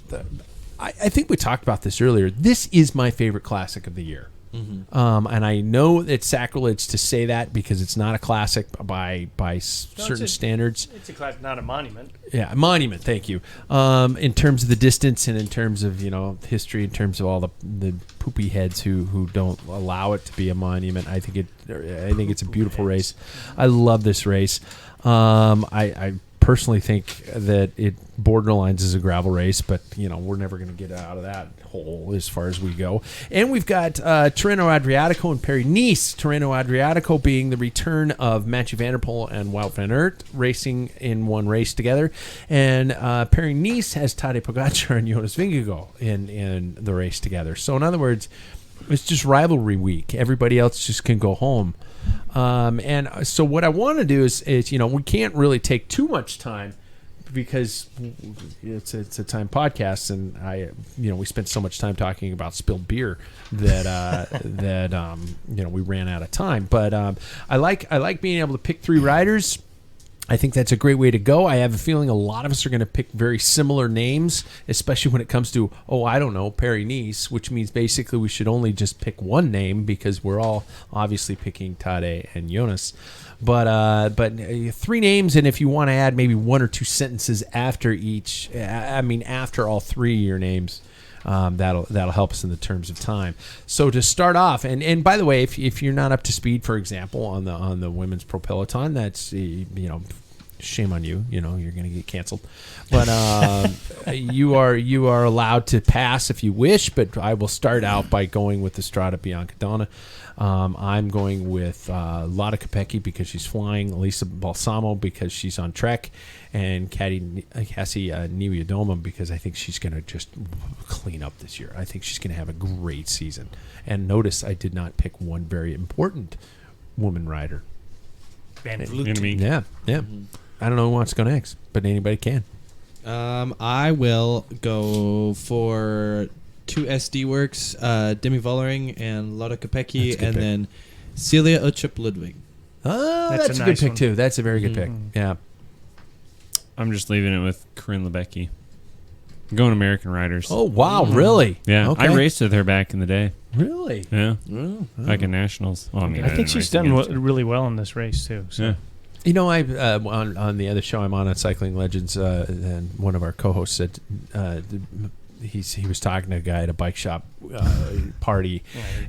I think we talked about this earlier. This is my favorite classic of the year. Mm-hmm. And I know it's sacrilege to say that because it's not a classic by certain standards. It's a class, not a monument. Yeah, a monument. Thank you. In terms of the distance and in terms of history, in terms of all the poopy heads who don't allow it to be a monument, I think it's a beautiful race. I love this race. I personally think that it borderlines as a gravel race, but we're never going to get out of that hole as far as we go. And we've got Tirreno Adriatico and Paris-Nice. Tirreno Adriatico being the return of Mathieu van der Poel and Wout van Aert racing in one race together, and Paris-Nice has Tadej Pogacar and Jonas Vingegaard in the race together. So in other words, it's just rivalry week. Everybody else just can go home. And so what I want to do is we can't really take too much time because it's a time podcast, and we spent so much time talking about spilled beer that we ran out of time. But I like being able to pick three riders. I think that's a great way to go. I have a feeling a lot of us are going to pick very similar names, especially when it comes to, Paris-Nice, which means basically we should only just pick one name because we're all obviously picking Tadej and Jonas. But three names, and if you want to add maybe one or two sentences after each, after all three of your names, that'll help us in the terms of time. So to start off, and by the way, if you're not up to speed, for example, on the women's pro peloton, that's shame on you. You're going to get canceled. But you are allowed to pass if you wish. But I will start out by going with the Strada Biancadonna. I'm going with Lotte Kopecky because she's flying, Elisa Balsamo because she's on Trek, and Cassie Niewiadoma because I think she's going to just clean up this year. I think she's going to have a great season. And notice I did not pick one very important woman rider. Van Vleuten. Yeah. I don't know who wants to go next, but anybody can. I will go for 2 SD Works, Demi Vollering and Lotte Kopecky, and pick. then Celia Uchup Ludwig. Oh, That's that's a a nice good pick one. too. That's a very good pick. Yeah. I'm just leaving it with Corinne Lebecki. I'm going American Riders. Oh wow, really? Yeah, Okay. I raced with her back in the day. Really? Yeah, Oh. back in nationals. Well, I mean, I think didn't she's race done against her. really well in this race too. So. Yeah. You know, I on the other show I'm on Cycling Legends, and one of our co-hosts said he was talking to a guy at a bike shop party,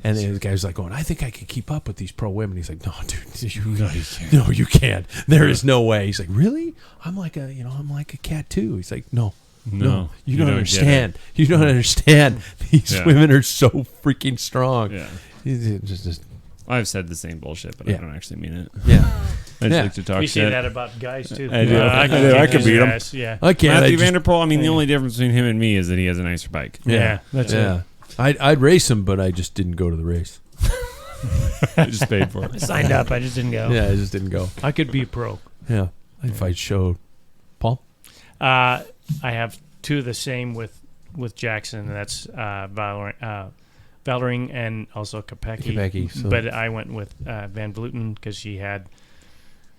and the guy was like going, "I think I could keep up with these pro women." He's like, "No, dude, you can't. There is no way." He's like, "Really? I'm like a cat too." He's like, "No, you don't understand. You don't understand. These women are so freaking strong." Yeah. Just I've said the same bullshit, but Yeah. I don't actually mean it. yeah. I just Yeah. like to talk You say shit. that about guys too. I do. I kick could his beat 'em. ass, Yeah. I can't. Matthew I just- Vanderpool, I mean, the only difference between him and me is that he has a nicer bike. Yeah, that's yeah. I'd race him, but I just didn't go to the race. I just paid for I it. signed up. I just didn't go. Yeah, I just didn't go. I could be a pro. Yeah, if I showed. Paul? I have 2 of the same with Jackson. And that's Valdering and also Kopecky. Kopecky, so- But I went with Van Vleuten because she had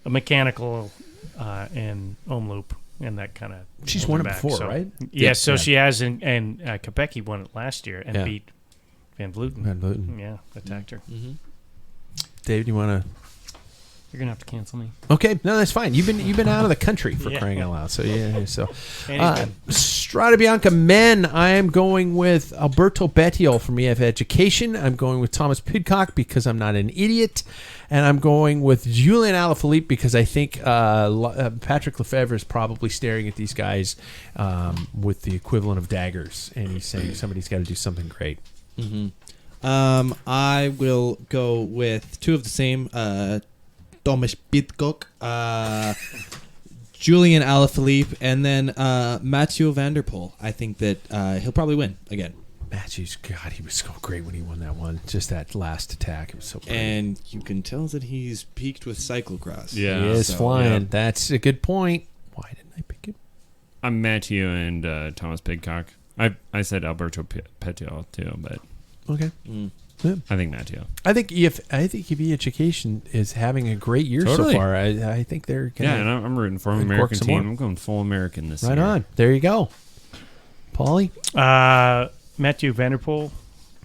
a mechanical and ohm loop, and that kind of She's won it before, right? Yeah, so Yeah. she has, and Kopecky won it last year and Yeah. beat Van Vleuten. Van Vleuten. Yeah, attacked her. Mm-hmm. David, you want to? You're gonna have to cancel me. Okay, no, that's fine. You've been out of the country for Yeah. crying out loud. So yeah, so And Strada Bianca men. I am going with Alberto Bettiol from EF Education. I'm going with Thomas Pidcock because I'm not an idiot, and I'm going with Julian Alaphilippe because I think Patrick Lefevre is probably staring at these guys with the equivalent of daggers, and he's saying somebody's got to do something great. Mm-hmm. I will go with 2 of the same. Thomas Pidcock, Julian Alaphilippe, and then Mathieu van der Poel. I think that he'll probably win again. Matthews, God, he was so great when he won that one. Just that last attack, it was so great. And you can tell that he's peaked with cyclocross. Yeah. He is So, flying. yeah. That's a good point. Why didn't I pick him? I'm Matthew and Thomas Pidcock. I said Alberto Petio too, but Okay. Mm. I think Matthew. I think if Education is having a great year Totally. so far. I think they're gonna Yeah, and I'm rooting for him. Cork American some team. more. I'm going full American this right year. on. There you go, Paulie. Matthew Van Der Poel,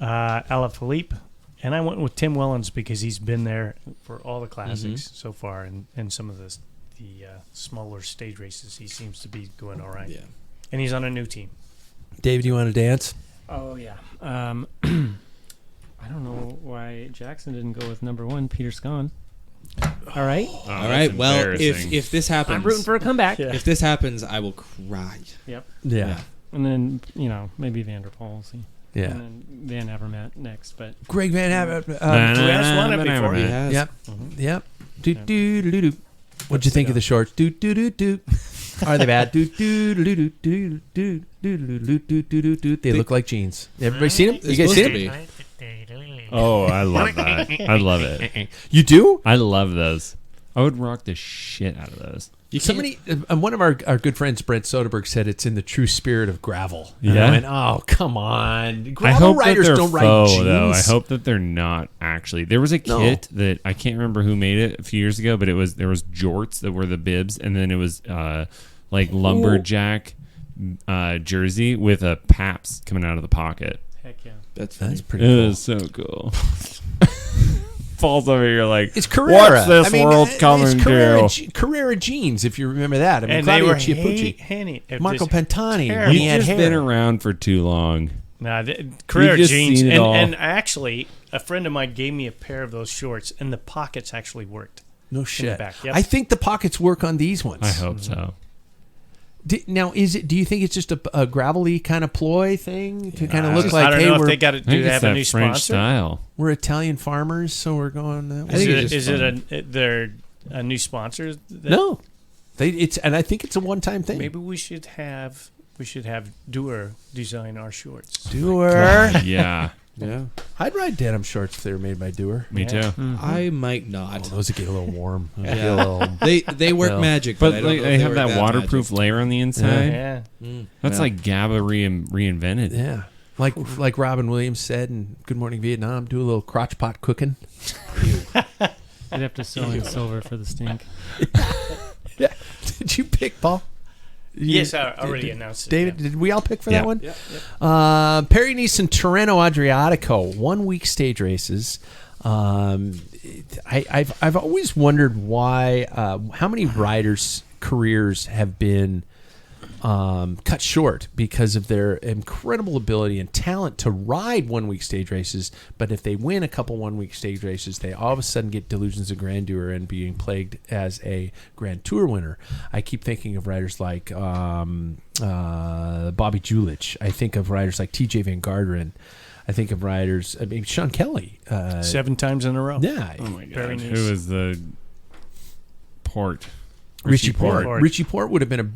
Alaphilippe, and I went with Tim Wellens because he's been there for all the classics so far, and some of the smaller stage races. He seems to be going all right. Yeah. And he's on a new team. David, you want to dance? Oh yeah. I don't know why Jackson didn't go with number 1, Peter Scon. All right. Oh, All that's right. Well, embarrassing. if this happens, I'm rooting for a comeback. Yeah. if this happens, I will cry. Yep. Yeah. And then maybe Vanderpool. We'll see. Yeah. And then Van Avermaet next, but Greg Van Avermaet. Wes won it before. He Yep. has. Yep. Yep. Do do do do. What'd you think of the shorts? Do do do do. Are they bad? Do do do do do do do do do do do. They look like jeans. Everybody seen them? They're You guys supposed seen to them? be. Oh, I love that. I love it. You do? I love those. I would rock the shit out of those. You can't- Somebody, one of our good friends, Brent Soderbergh, said it's in the true spirit of gravel. And Yeah? I went, oh, come on. I Gravel hope that riders they're don't ride faux, jeans. though. I hope that they're not actually. There was a No. kit that I can't remember who made it a few years ago, but there was jorts that were the bibs, and then it was like lumberjack jersey with a Paps coming out of the pocket. heck yeah. That's That's funny. pretty It cool. is so cool. Falls over here like It's Carrera. Watch this world coming it's Carrera, to. Carrera jeans, if you remember that. I mean, And they Claudio were Chiappucci, Marco Pantani. terrible. When he You've had just hair. been around for too long. Carrera just jeans, seen it all. and actually, a friend of mine gave me a pair of those shorts, and the pockets actually worked. No shit. back, yep. I think the pockets work on these ones. I hope so. Now, do you think it's just a gravelly kind of ploy thing to kind of look I like, don't hey, know if we're, they got to I think do it's have a that new French sponsor. style. we're Italian farmers, so we're going that way? I think it's Is just it they're a new sponsor? That No, and I think it's a one-time thing. Maybe we should have We should have Doer design our shorts. Doer. Yeah. Yeah. I'd ride denim shorts if they were made by Doer. Me too. Mm-hmm. I might Oh, not. those would get a little warm. Those get a little- They work Well, magic, But I don't like, know they if have work that waterproof magic. layer on the inside. Yeah. That's Yeah. like GABA reinvented. yeah. Like Robin Williams said in Good Morning Vietnam, do a little crotch pot cooking. You'd have to sew in silver for the stink. Yeah. Did you pick, Paul? Yes, I already announced it. David, yeah. did we all pick for Yeah. that one? Perry Neeson, Tirreno Adriatico, 1 week stage races. I've always wondered why, how many riders' careers have been cut short because of their incredible ability and talent to ride 1 week stage races. But if they win a couple 1 week stage races, they all of a sudden get delusions of grandeur and being plagued as a Grand Tour winner. I keep thinking of riders like Bobby Julich. I think of riders like TJ Van Garderen. I think of riders, I mean, Sean Kelly. 7 times in a row. Yeah. Oh my Very god. nice. Who is the port? Richie Port. Port. Richie Port would have been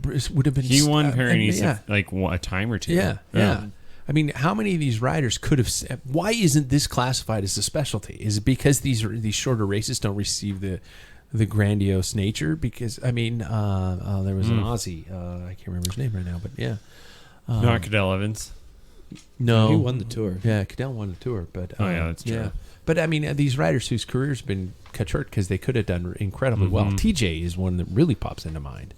He won Pyrenees yeah. like a time or two. Yeah. I mean, how many of these riders could have? Why isn't this classified as a specialty? Is it because these shorter races don't receive the grandiose nature? Because I mean, there was an Aussie. I can't remember his name right now, but yeah. Not Cadell Evans. No, He won the tour. Yeah, Cadell won the tour, but Oh, yeah, that's true. Yeah. But I mean, these riders whose careers have been cut short because they could have done incredibly well. TJ is one that really pops into mind.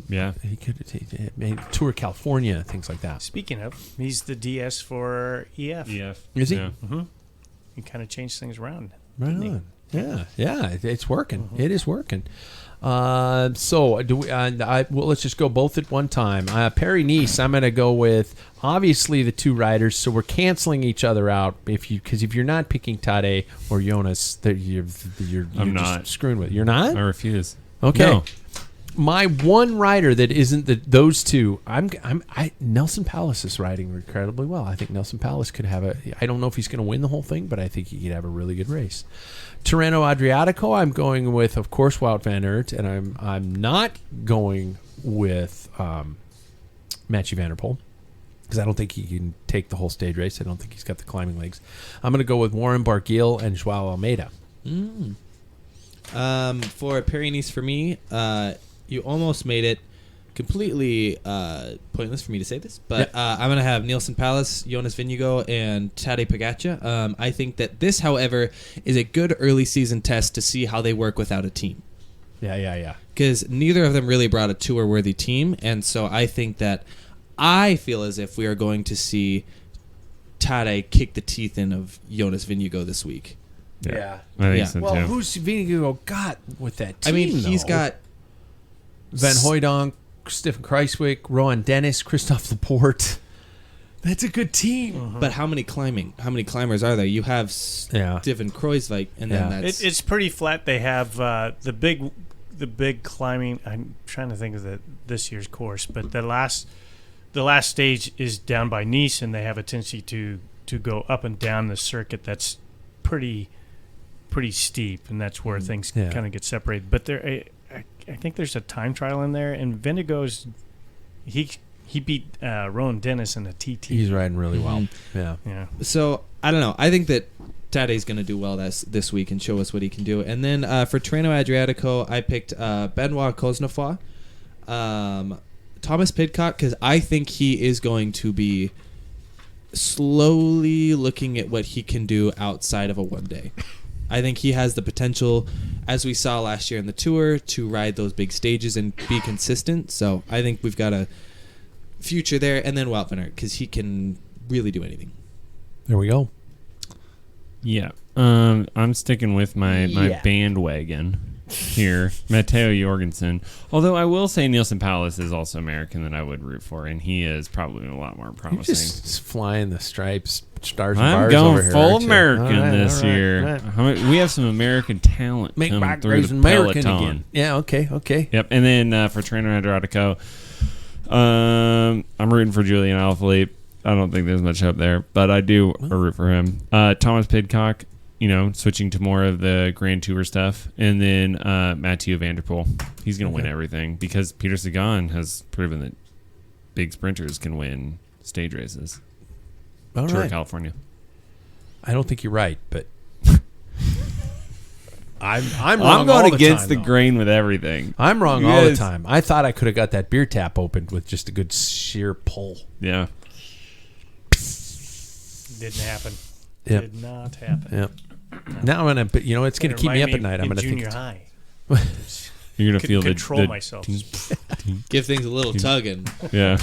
Yeah. He could have made Tour California, things like that. Speaking of, he's the DS for EF. EF. Is he? Yeah. He kind of changed things around. Right didn't he? on. Yeah, it's working. It is working. So do we? Well, let's just go both at one time. Perry Nice, I'm going to go with obviously the two riders. So we're canceling each other out because if you're not picking Tadej or Jonas, you're I'm just not. screwing with. You're not. I refuse. Okay. No. My one rider that isn't those two, Nelson Palace is riding incredibly well. I think Nelson Palace could have I don't know if he's going to win the whole thing, but I think he could have a really good race. Tirreno Adriatico, I'm going with, of course, Wout van Aert, and I'm not going with Mathieu van der Poel because I don't think he can take the whole stage race. I don't think he's got the climbing legs. I'm going to go with Warren Barguil and Joao Almeida. For Pyrenees, for me, you almost made it completely pointless for me to say this, but I'm going to have Nielsen Palace, Jonas Vingegaard, and Tadej Pogacar. I think that this, however, is a good early season test to see how they work without a team. Yeah. Because neither of them really brought a tour-worthy team, and so I think that I feel as if we are going to see Tadej kick the teeth in of Jonas Vingegaard this week. Yeah. I think Yeah. so Well, too. who's Vingegaard got with that team? I mean, he's though? got Van Hooydonk, Stefan Kruijswijk, Rowan Dennis, Christophe Laporte. That's a good team. But how many climbers are there? You have Stefan Kruijswijk, and then that's It's pretty flat. They have the big climbing. I'm trying to think of this year's course, but the last stage is down by Nice, and they have a tendency to go up and down the circuit. That's pretty steep, and that's where things kind of get separated. But I think there's a time trial in there, and Vingegaard's he beat Rowan Dennis in a TT. He's riding really well. Yeah. So I don't know. I think that Tadej's going to do well this week and show us what he can do. And then for Tirreno Adriatico, I picked Benoit Cosnefroy, Thomas Pidcock, because I think he is going to be slowly looking at what he can do outside of a one day. I think he has the potential, as we saw last year in the Tour, to ride those big stages and be consistent. So I think we've got a future there. And then Wout van Aert, because he can really do anything. There we go. Yeah. I'm sticking with my bandwagon here, Matteo Jorgensen. Although I will say Nielsen Palace is also American that I would root for, and he is probably a lot more You're promising. just flying the stripes, stars and I'm bars going over here, full aren't you? American All right, this all right, year. all right. We have some American talent Make coming back through the American peloton. again. Yeah, okay. Yep, and then for Tirreno Adriatico, I'm rooting for Julian Alaphilippe. I don't think there's much hope there, but I do root for him. Thomas Pidcock, switching to more of the Grand Tour stuff, and then Mathieu van der Poel. He's going to win everything because Peter Sagan has proven that big sprinters can win stage races. All Tour right. of California. I don't think you're right, but I'm wrong going all the against time, the though. grain with everything. I'm wrong all the Yes. time. I thought I could have got that beer tap opened with just a good sheer pull. Yeah. Didn't happen. Yep. Did not happen. Yep. Now I'm gonna, it's gonna It keep me up reminded at night. I'm in gonna junior think. high. You're gonna Couldn't feel control the myself. Give things a little tugging. Yeah.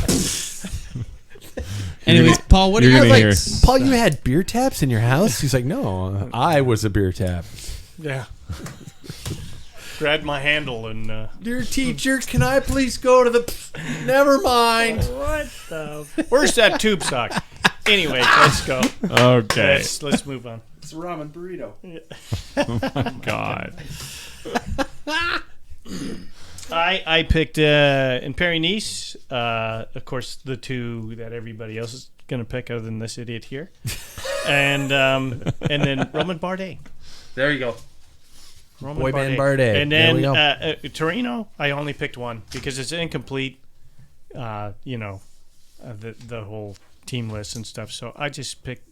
Anyways, Paul, what do you're you gonna like? hear- Paul, you had beer taps in your house? He's like, no, I was a beer tap. Yeah. Grabbed my handle and. Dear teacher, can I please go to the? Never mind. What the? Where's that tube sock? Anyway, let's go. Okay. Let's move on. It's a ramen burrito. God. I picked in Paris-Nice, of course, the two that everybody else is going to pick other than this idiot here, and then Roman Bardet. There you go. Roman Boy band Bardet. And There we then go. Torino, I only picked one because it's incomplete. The whole team list and stuff. So I just picked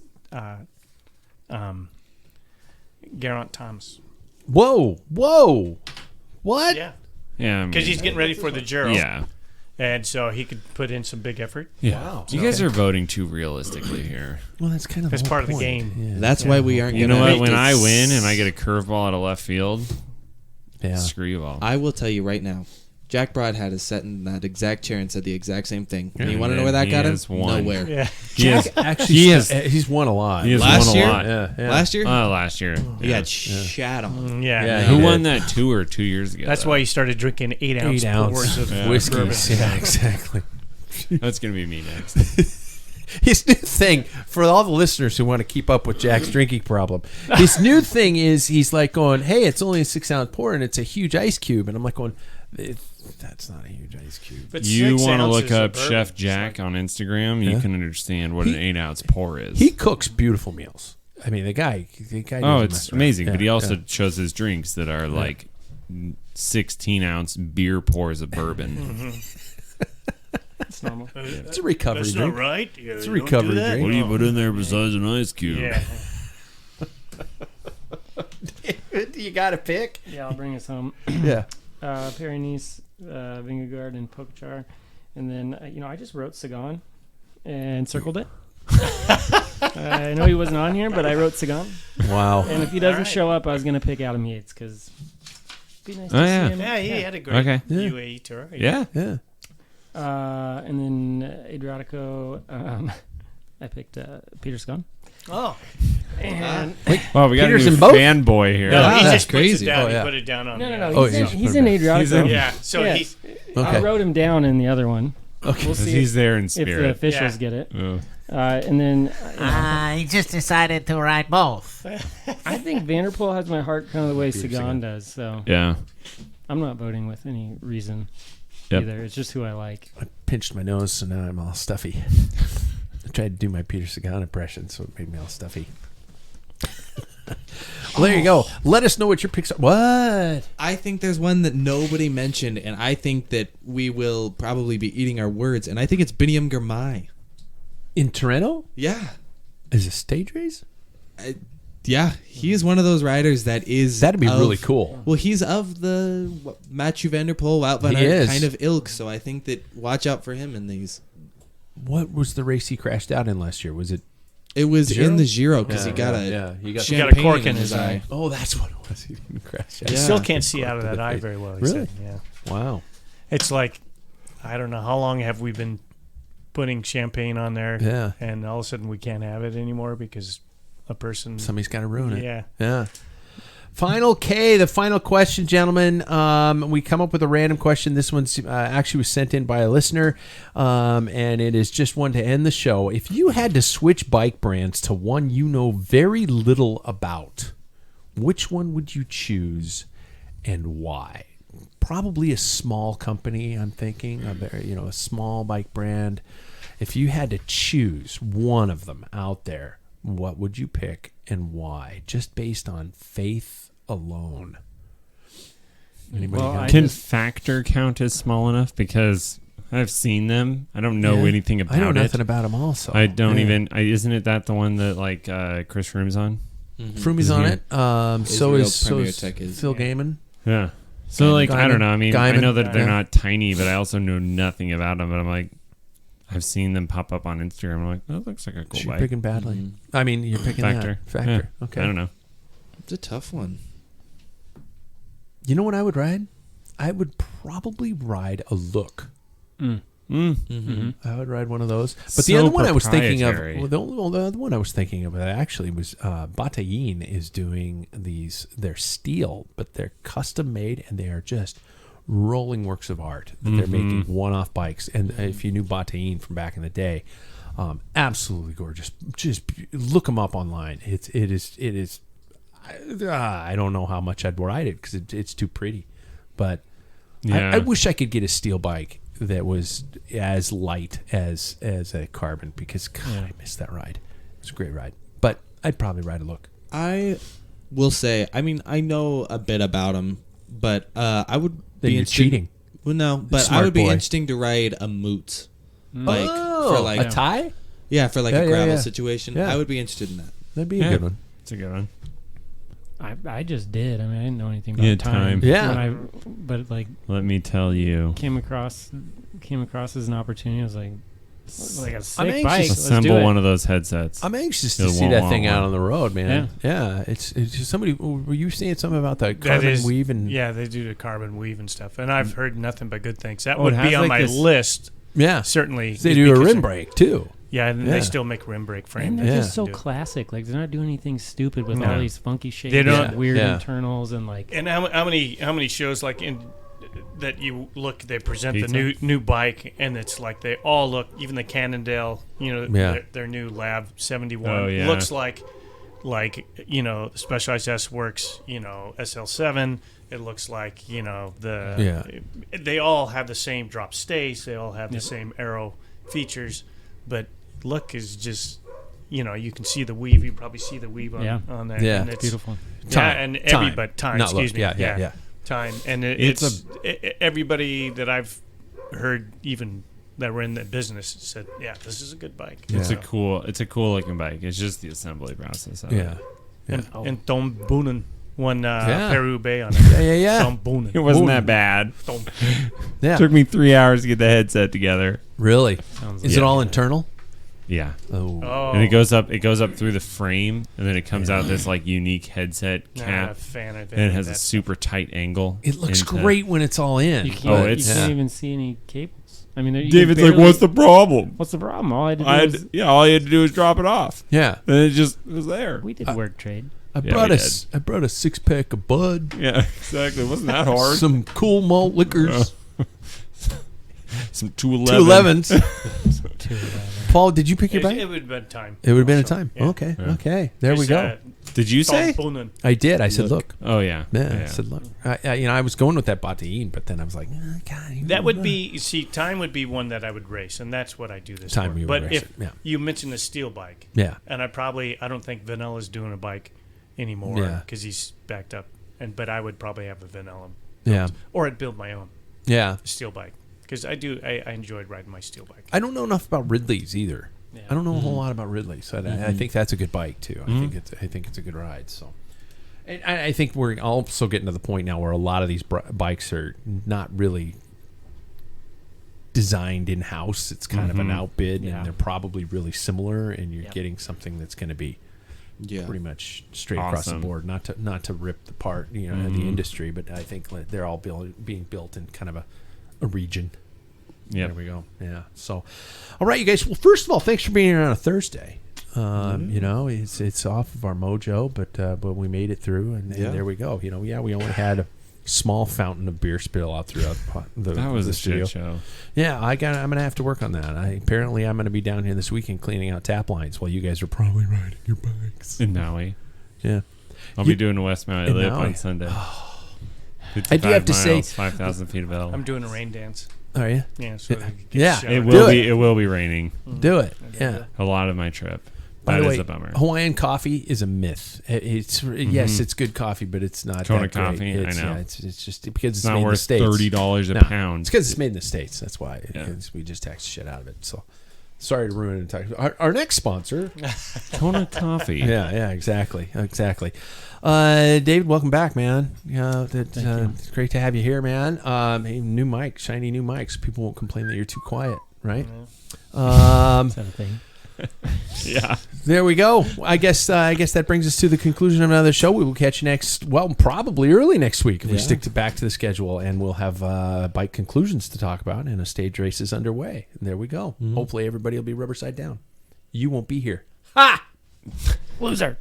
Geraint Thomas. Whoa. What? Yeah, Yeah. I because mean, he's getting ready for the Giro. yeah. And so he could put in some big effort. Yeah. Wow. You guys are voting too realistically here. Well, that's kind of That's the part of the whole point. game. Yeah. That's why we aren't. You know gonna what? make When it. I win and I get a curveball out of left field, Yeah. screw you all. I will tell you right now. Jack Broad had us set in that exact chair and said the exact same thing. And you Yeah, want to know where that he got him? has won. Nowhere. Yeah. He has, Actually, he has, he's won a lot. he has Last won a year? lot. Yeah. Last year, Last year. he Yeah. got shat on. Yeah. Yeah, Who he won did. that tour 2 years ago? That's though? why he started drinking 8-ounce 8 ounce pours of whiskey. bourbon. Yeah, exactly. That's gonna be me next. His new thing, for all the listeners who want to keep up with Jack's drinking problem, his new thing is he's like going, hey, it's only a 6-ounce pour and it's a huge ice cube. And I'm like going, that's not a huge ice cube. But You 6 want to ounces look of up bourbon, Chef it's Jack like- on Instagram. You Yeah. can understand what an 8-ounce pour is. He cooks beautiful meals. I mean, the guy Oh, doesn't it's mess around. amazing. Yeah, But he also yeah. shows his drinks that are like 16-ounce beer pours of bourbon. It's normal. It's a recovery That's drink. not right. It's a recovery drink. What do you put in there besides an ice cube? Yeah. You got to pick. Yeah, I'll bring us home. Yeah. Paris-Nice, Vingegaard, and Pogacar. And then, I just wrote Sagan and circled it. I know he wasn't on here, but I wrote Sagan. Wow. And if he doesn't Alright. show up, I was going to pick Adam Yates because it'd be nice to Oh, see yeah. him. Yeah, he had a great Okay. Yeah. UAE tour. Yeah. Yeah. And then Adriatico, I picked Peter Sagan. Oh. And Well, we got Peters a new in both? fanboy here. No, Yeah. he That's just puts crazy. it down. Oh, yeah. He put it down on no, the no, Oh, he's in, he's he's in Adriatico. He's in- Yeah, so Yeah. he's... Okay. I wrote him down in the other one. Okay. We'll see He's there in if the spirit. officials Yeah. get it. Oh. And then He just decided to write both. I think Vanderpool has my heart kind of the way Sagan does. So Yeah. I'm not voting with any reason Yep. either. It's just who I like. I pinched my nose, so now I'm all stuffy. I tried to do my Peter Sagan impression, so it made me all stuffy. Well, there you go. Let us know what your picks are. What? I think there's one that nobody mentioned, and I think that we will probably be eating our words, and I think it's Biniam Girmay. In Toronto? Yeah. Is it stage race? Yeah, he is one of those riders that is... That'd be of- really cool. Well, he's of the Matthew Van Der Poel, Wout van He Aert is. kind of ilk, so I think that watch out for him in these. What was the race he crashed out in last year? Was it? It was Giro? in the Giro because Yeah, he got he got He got a champagne cork in his eye. Oh, that's what it was. He didn't crash out. He Yeah. still can't see out of that eye very well, he Really? said. Yeah. Wow. It's like, I don't know, how long have we been putting champagne on there? Yeah. And all of a sudden we can't have it anymore because a person... Somebody's got to ruin it. Yeah. Yeah. Final K, the final question, gentlemen. We come up with a random question. This one's actually was sent in by a listener, and it is just one to end the show. If you had to switch bike brands to one you know very little about, which one would you choose and why? Probably a small company, I'm thinking, a small bike brand. If you had to choose one of them out there, what would you pick and why? Just based on faith alone. Anybody Well, got I Can just- Factor count as small enough? Because I've seen them. I don't know anything about it. I know nothing about them also. I don't even. Isn't it that the one that like Chris Froome's on? Froome's on it. So is Tech is Phil Gaiman. Yeah. So like I don't know. I mean, I know that they're Yeah. not tiny, but I also know nothing about them. But I'm like, I've seen them pop up on Instagram. I'm like, oh, that looks like a cool You're bike. picking badly. I mean, you're picking Factor. that. Factor. Yeah. Okay. I don't know. It's a tough one. You know what I would ride? I would probably ride a Look. I would ride one of those. But the So other one I was thinking of, proprietary. the other one I was thinking of actually was Bataille is doing they're steel, but they're custom made and they are just rolling works of art that they're making one-off bikes. And if you knew Bataille from back in the day, absolutely gorgeous. Just look them up online. It is. I don't know how much I'd ride it because it's too pretty, but I wish I could get a steel bike that was as light as a carbon because God, I missed that ride. It was a great ride, but I'd probably ride a Look. I will say, I mean, I know a bit about them, but I would Then be you're interested. cheating. Well, no, but Smart I would be boy. interesting to ride a Moot bike Oh, for like a tie? for like Yeah, a yeah, gravel yeah. situation. Yeah. I would be interested in that. That'd be a good one. It's a good one. I just did. I mean, I didn't know anything about Yeah, time. time. Yeah. But like Let me tell you. came across as an opportunity. I was like a sick anxious. bike. Let's Assemble do it. one of those headsets. I'm anxious to You'll see want that one, thing out one. on the road, man. Yeah, it's just somebody. Were you saying something about the That carbon is- weave and Yeah, they do the carbon weave and stuff, and I've heard nothing but good things. That Oh, would it be has on like my this- list. yeah. Certainly, They do a because rim brake too. Yeah, and Yeah. they still make rim brake frame. And they're Yeah. just so Do it. classic. Like they're not doing anything stupid with No. all these funky shapes, They don't- and weird Yeah. internals, and like And how many shows like in that you look, they present Pizza? the new bike, and it's like they all look, even the Cannondale, their new Lab 71 Oh, yeah. looks like the Specialized S Works, SL7. It looks like they all have the same drop stays, they all have the same aero features, but look is just. You can see the weave. You probably see the weave on there. Yeah. and it's beautiful. Time, time. Not Excuse Look. me. Yeah. Time, and everybody that I've heard, even that were in the business, said, "Yeah, this is a good bike." It's Yeah. a cool looking bike. It's just the assembly process of Yeah. And Tom Boonen won Peru Bay on it. Yeah. Tom Boonen. It wasn't that bad. Yeah. Took me 3 hours to get the headset together. Really? Sounds Is like it all internal? Yeah. Oh. Oh, And it goes up through the frame, and then it comes out this like unique headset not a cap, fan of and it any has of a that. super tight angle. It looks into- great when it's all in. You can't, Oh, you it's- can't Yeah. even see any cables. I mean, David's like, "What's the problem?" What's the problem? All I had to do I was all you had to do was drop it off, Yeah. and it just was there. we did work trade. I Yeah, brought we a did. I brought a 6-pack of Bud, Yeah, exactly. It wasn't that hard. some cool malt liquors, Some 211. 211s. Paul, did you pick your bike? It would have been time. It would have been a Also, time. yeah. Okay. Okay. There we go. Did you Tom say? Boonen. I did. I said, look. Oh yeah. Yeah, I said, look. I was going with that Bataille, but then I was like, God. That would be time would be one that I would race, and that's what I do this Time for. you would But race if it, yeah. you mentioned the steel bike, Yeah. and I don't think Vanilla's doing a bike anymore Yeah. because he's backed up. But I would probably have a Vanilla, Yeah. or I'd build my own Yeah. steel bike because I enjoyed riding my steel bike. I don't know enough about Ridley's either. Yeah. I don't know a whole lot about Ridley's. So I think that's a good bike too. I think it's a good ride. So, and I think we're also getting to the point now where a lot of these bikes are not really designed in house. It's kind of an outbid, Yeah. and they're probably really similar. And you're Yep. getting something that's going to be Yeah. pretty much straight across the Awesome. board. Not to rip apart the industry, but I think they're all being built in kind of a region. Yep. There we go. Yeah. So, all right, you guys. Well, first of all, thanks for being here on a Thursday. It's off of our mojo, but we made it through, and there we go. We only had a small fountain of beer spill out throughout That was the a studio. shit show. Yeah, I'm gonna have to work on that. I'm gonna be down here this weekend cleaning out tap lines while you guys are probably riding your bikes. In Maui. Yeah. I'll be doing a West Maui in lip Maui? on Sunday. I do have to say- 5,000 feet of I'm elevation. doing a rain dance. Are you? Yeah. So Yeah. It Do will it. be. It will be raining Do it. Yeah. a lot of my trip. By the way, a bummer. Hawaiian coffee is a myth. Yes, it's good coffee, but it's not Kona that great. coffee, I know. Yeah, it's just because it's Not made in the worth States. $30 a No, pound. It's because it's made in the States. That's why Yeah. we just tax the shit out of it. So sorry to ruin it. Our next sponsor. Kona coffee. Yeah, exactly. David, welcome back, man. It's great to have you here, man. New mic, shiny new mics. People won't complain that you're too quiet, right? Is that a thing? Yeah. There we go. I guess that brings us to the conclusion of another show. We will catch you probably early next week if we stick back to the schedule, and we'll have bike conclusions to talk about, and a stage race is underway. And there we go. Hopefully everybody will be rubber side down. You won't be here. Loser.